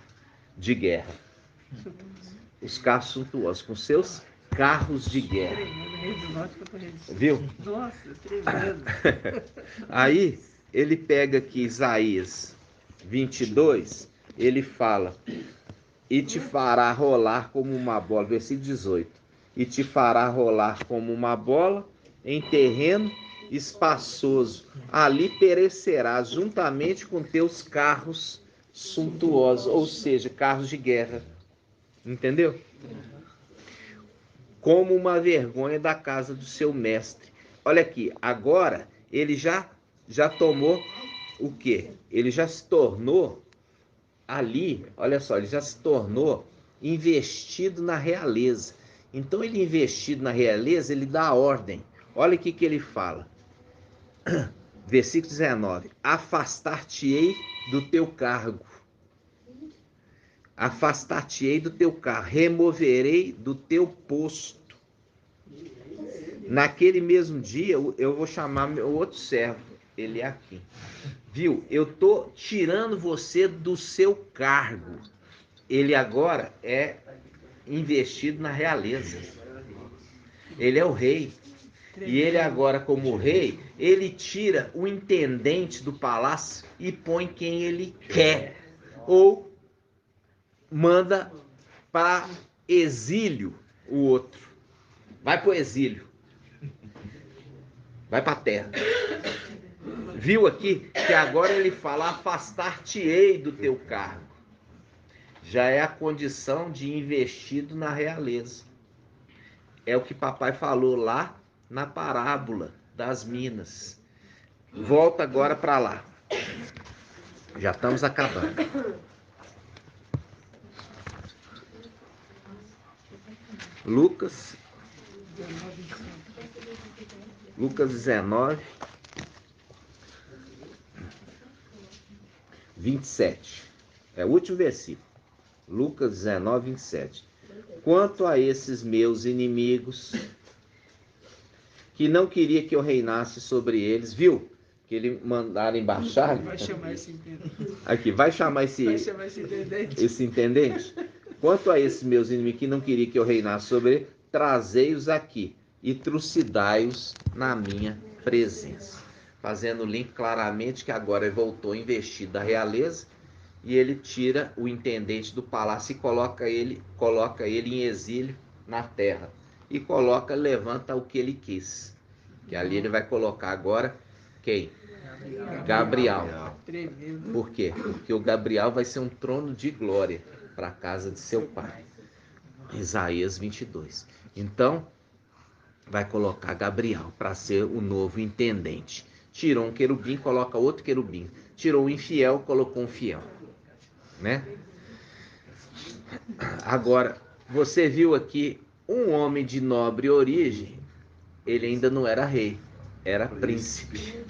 de guerra. Os carros suntuosos, com seus carros de guerra. Tremendo, rei do norte contra o rei do sul. Viu? Nossa, tremendo. Aí, ele pega aqui Isaías 22, ele fala, e te fará rolar como uma bola, versículo 18, e te fará rolar como uma bola em terreno espaçoso, ali perecerás juntamente com teus carros suntuosos, ou seja, carros de guerra. Entendeu? Como uma vergonha da casa do seu mestre. Olha aqui, agora ele já tomou o quê? Ele já se tornou ali, olha só, ele já se tornou investido na realeza. Então ele investido na realeza, ele dá a ordem. Olha o que ele fala. Versículo 19. Afastar-te-ei do teu cargo. Afastar-te-ei do teu cargo. Removerei do teu posto. Naquele mesmo dia, eu vou chamar meu outro servo. Ele é aqui. Viu? Eu estou tirando você do seu cargo. Ele agora é investido na realeza. Ele é o rei. E ele agora, como rei, ele tira o intendente do palácio e põe quem ele quer. Ou manda para exílio o outro. Vai para o exílio. Vai para a terra. Viu aqui que agora ele fala, afastar-te-ei do teu cargo. Já é a condição de investido na realeza. É o que papai falou lá na parábola das minas. Volta agora para lá. Já estamos acabando. Lucas 19, 27. É o último versículo. Lucas 19, 27. Quanto a esses meus inimigos, que não queria que eu reinasse sobre eles, viu? Que ele mandaram embaixar. Vai chamar esse intendente. Aqui, vai chamar esse intendente. Quanto a esses meus inimigos que não queria que eu reinasse sobre eles, trazei-os aqui e trucidai-os na minha presença. Fazendo o link claramente que agora ele voltou investido da realeza e ele tira o intendente do palácio e coloca ele em exílio na terra. E levanta o que ele quis. Que ali ele vai colocar agora quem? Gabriel. Por quê? Porque o Gabriel vai ser um trono de glória para a casa de seu pai. Isaías 22. Então, vai colocar Gabriel para ser o novo intendente. Tirou um querubim, coloca outro querubim. Tirou um infiel, colocou um fiel. Né? Agora, você viu aqui um homem de nobre origem, ele ainda não era rei, era príncipe.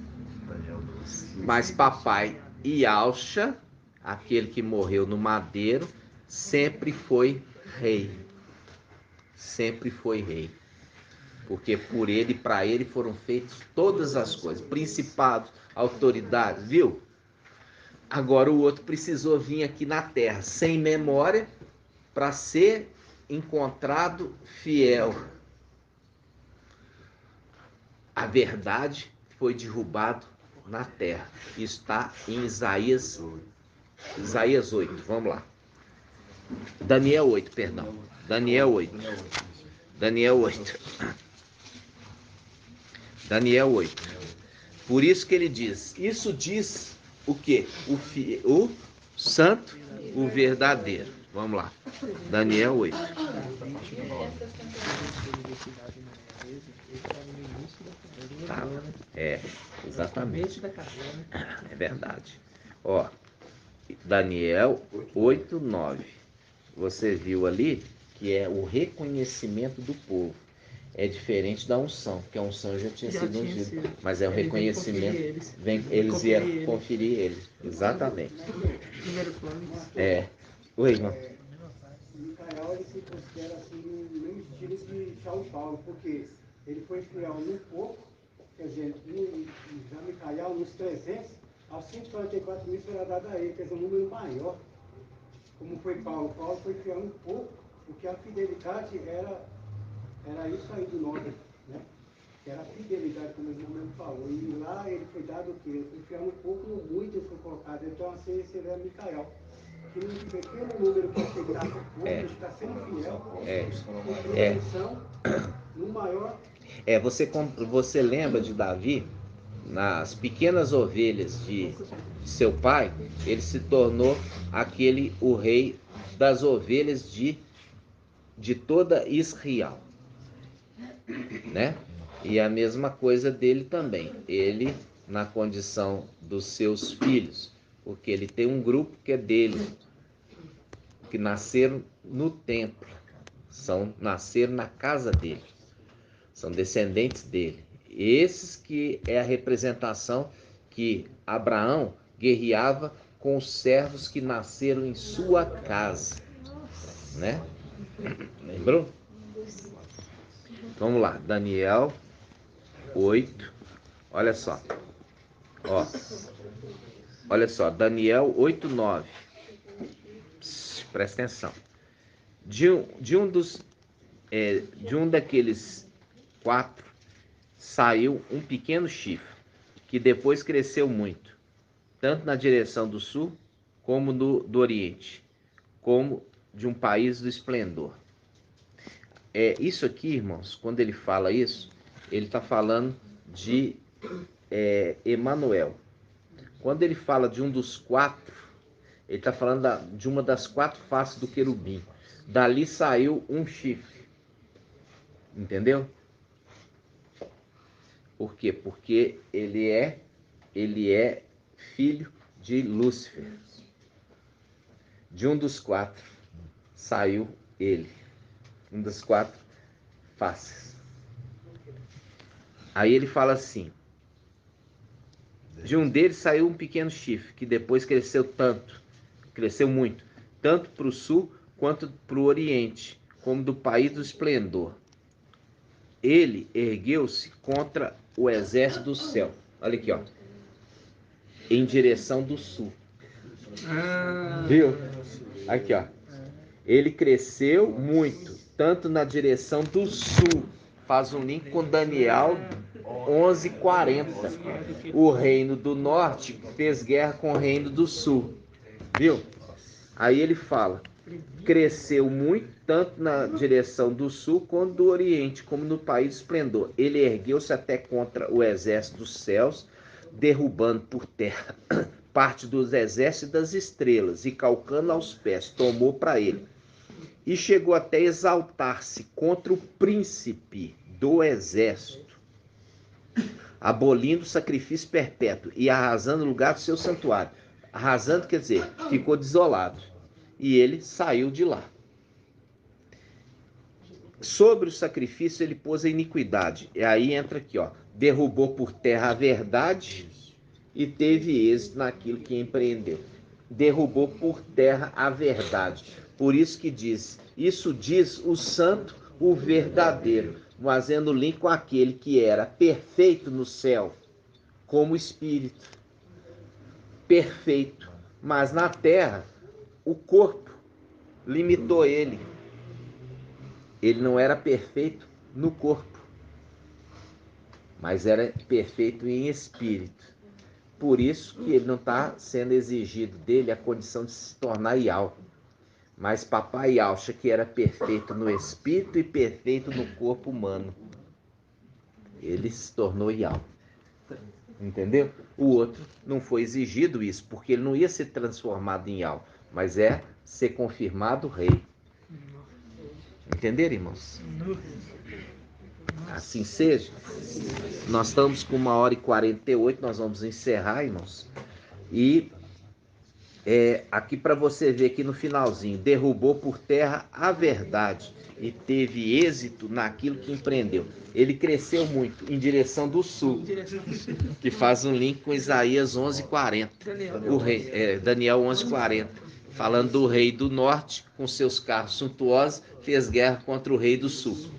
Mas papai Yalcha, aquele que morreu no madeiro, sempre foi rei. Sempre foi rei. Porque por ele e para ele foram feitas todas as coisas. Principados, autoridades, viu? Agora o outro precisou vir aqui na terra, sem memória, para ser encontrado fiel. A verdade foi derrubado na terra. Está em Isaías 8. Vamos lá. Daniel 8, perdão. Daniel 8. Daniel 8. Daniel 8. Por isso que ele diz. Isso diz o quê? O santo, o verdadeiro. Vamos lá. Daniel 8. Tá. É, exatamente. É verdade. Ó, Daniel 8, 9. Você viu ali que é o reconhecimento do povo. É diferente da unção, porque a unção já tinha sido ungida. Mas é o reconhecimento. Eles vieram conferir ele. Exatamente. É. Oi, irmão. Micael, ele se considera assim no mesmo estilo de Saulo Paulo, porque ele foi fiel no pouco, quer dizer, já Micael nos 300, aos 144 mil será dado a ele, quer dizer, um número maior. Como foi Paulo? Paulo foi fiel no pouco, porque a fidelidade era isso aí do nome, né? Que era a fidelidade, como o irmão mesmo falou. E lá ele foi dado o quê? Ele foi fiel no pouco, no muito ele foi colocado. Então assim seria Micael. Que no pequeno número que aceitar o pouco, está sendo fiel. No maior. Você lembra de Davi? Nas pequenas ovelhas de seu pai, ele se tornou o rei das ovelhas de toda Israel, né? E a mesma coisa dele também, ele na condição dos seus filhos, porque ele tem um grupo que é dele, que nasceram no templo, nasceram na casa dele, são descendentes dele. Esses que é a representação que Abraão guerreava com os servos que nasceram em sua casa, né? Lembrou? Vamos lá, Daniel 8, olha só. Ó, olha só, Daniel 8, 9. Presta atenção. De um daqueles 4 saiu um pequeno chifre, que depois cresceu muito, tanto na direção do sul, como do oriente, como de um país do esplendor. Isso aqui, irmãos, quando ele fala isso, ele está falando de Emanuel. Quando ele fala de um dos 4, ele está falando de uma das 4 faces do querubim. Dali saiu um chifre. Entendeu? Por quê? Porque ele é filho de Lúcifer. De um dos 4 saiu ele. Um das 4 faces. Aí ele fala assim: de um deles saiu um pequeno chifre, que depois cresceu muito, tanto para o sul quanto para o oriente, como do país do esplendor. Ele ergueu-se contra o exército do céu. Olha aqui, ó. Em direção do sul. Viu? Aqui, ó. Ele cresceu muito, tanto na direção do sul. Faz um link com Daniel 11:40. O reino do norte fez guerra com o reino do sul. Viu? Aí ele fala: cresceu muito, tanto na direção do sul quanto do oriente, como no país do esplendor. Ele ergueu-se até contra o exército dos céus, derrubando por terra parte dos exércitos das estrelas, e calcando aos pés, tomou para ele. E chegou até exaltar-se contra o príncipe do exército, abolindo o sacrifício perpétuo e arrasando o lugar do seu santuário. Arrasando quer dizer, ficou desolado. E ele saiu de lá. Sobre o sacrifício ele pôs a iniquidade. E aí entra aqui, ó. Derrubou por terra a verdade e teve êxito naquilo que empreendeu. Derrubou por terra a verdade. Por isso que diz, isso diz o santo, o verdadeiro, fazendo link com aquele que era perfeito no céu, como espírito, perfeito, mas na terra o corpo limitou ele. Ele não era perfeito no corpo, mas era perfeito em espírito. Por isso que ele não está sendo exigido dele a condição de se tornar Ial. Mas papai Yalcha, que era perfeito no espírito e perfeito no corpo humano, ele se tornou Ial. Entendeu? O outro não foi exigido isso, porque ele não ia ser transformado em Ial, mas ser confirmado rei. Entenderam, irmãos? Assim seja. Nós estamos com 1h48, nós vamos encerrar, irmãos. E aqui para você ver aqui no finalzinho, derrubou por terra a verdade e teve êxito naquilo que empreendeu. Ele cresceu muito em direção do sul, que faz um link com Isaías 11:40. O rei, Daniel 11:40, falando do rei do norte com seus carros suntuosos, fez guerra contra o rei do sul.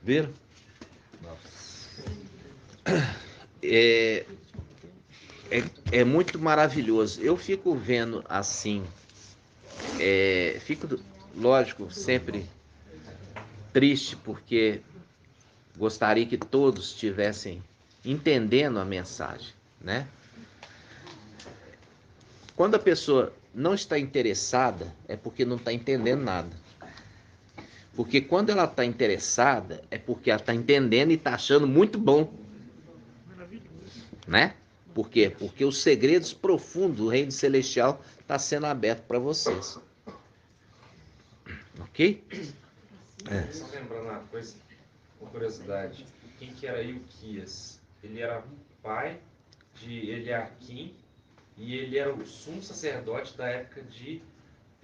Viram? É muito maravilhoso. Eu fico vendo assim, fico, lógico, sempre triste, porque gostaria que todos estivessem entendendo a mensagem, né? Quando a pessoa não está interessada, é porque não está entendendo nada. Porque quando ela está interessada, é porque ela está entendendo e está achando muito bom. Né? Por quê? Porque os segredos profundos do reino celestial estão sendo abertos para vocês. Ok? Só lembrando uma coisa, uma curiosidade. Quem que era Ilquias? Ele era pai de Eliaquim e ele era o sumo sacerdote da época de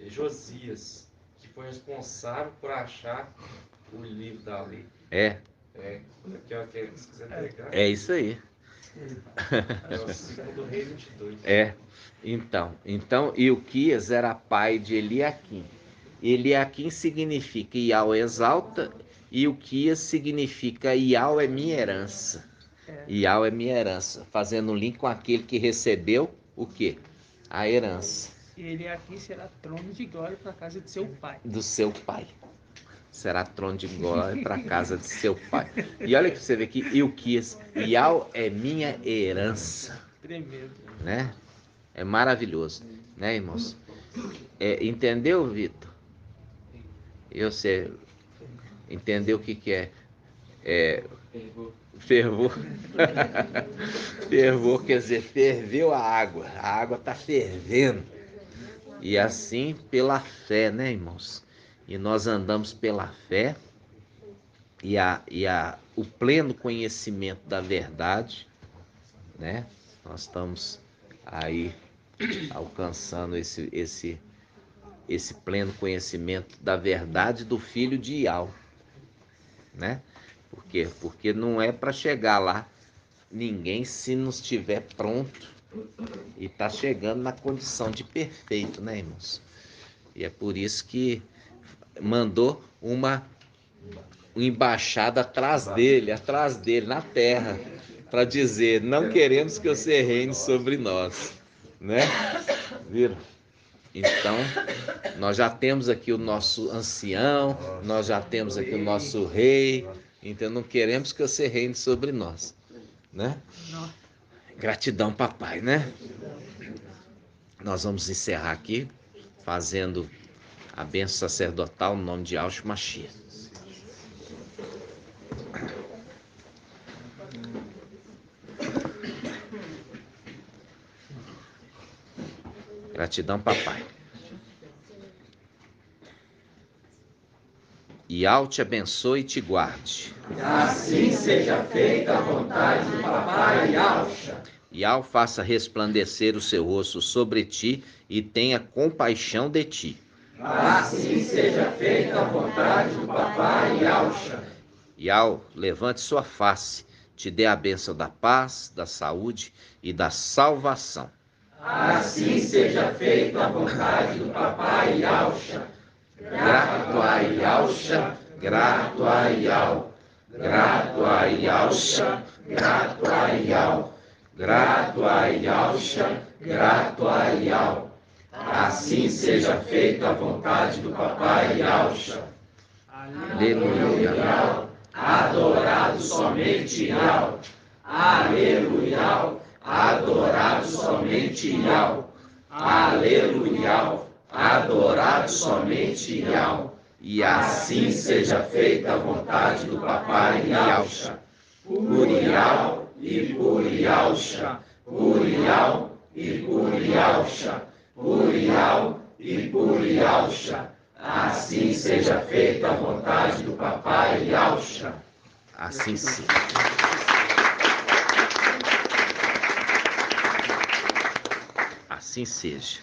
Josias, que foi responsável por achar o livro da lei. É. Aqui, ó, se quiser pegar. É isso aí. É o 2 Reis 22. Então Ilquias era pai de Eliaquim. Eliaquim significa Iau exalta, e Ilquias significa Iau é minha herança. Iau é minha herança, fazendo um link com aquele que recebeu o quê? A herança. E Eliaquim será trono de glória para a casa de seu pai. Do seu pai. Será trono de glória para a casa de seu pai. E olha que você vê aqui, Ilquias, Iau é minha herança. Tremendo. Né? É maravilhoso, né, irmãos? Entendeu, Vitor? E você entendeu o que é? Fervor. Fervor quer dizer, ferveu a água está fervendo. E assim pela fé, né, irmãos? E nós andamos pela fé e o pleno conhecimento da verdade, né? Nós estamos aí alcançando esse pleno conhecimento da verdade do filho de Iau, né? Por quê? Porque não é para chegar lá ninguém se não estiver pronto e está chegando na condição de perfeito, né, irmãos? E é por isso que mandou uma embaixada atrás dele na terra, para dizer, não queremos que você reine sobre nós, né? Viram? Então, nós já temos aqui o nosso ancião, nós já temos aqui o nosso rei, então não queremos que você reine sobre nós, né? Gratidão, papai, né? Nós vamos encerrar aqui, fazendo a bênção sacerdotal no nome de Yahshua Mashiach. Gratidão, papai. Iau te abençoe e te guarde. Assim seja feita a vontade do papai Yahshua. Iau faça resplandecer o seu rosto sobre ti e tenha compaixão de ti. Assim seja feita a vontade do papai Yahshua. Iau, levante sua face, te dê a bênção da paz, da saúde e da salvação. Assim seja feita a vontade do papai Yahshua. Grato a Yahshua, grato a Iau, grato a Yahshua, grato a Iau, grato a Yahshua, grato a Iau. Assim seja feita a vontade do papai Yahshua. Aleluia. Adorado somente Yau. Aleluia. Adorado somente Yau. Aleluia. Adorado somente Yau. E Assim seja feita a vontade do papai Yahshua. Por Yau e por Yahshua. Por Yau e por Yahshua. Por Yau e por Yahshua. Assim seja feita a vontade do papai Yahshua. assim seja. Assim seja.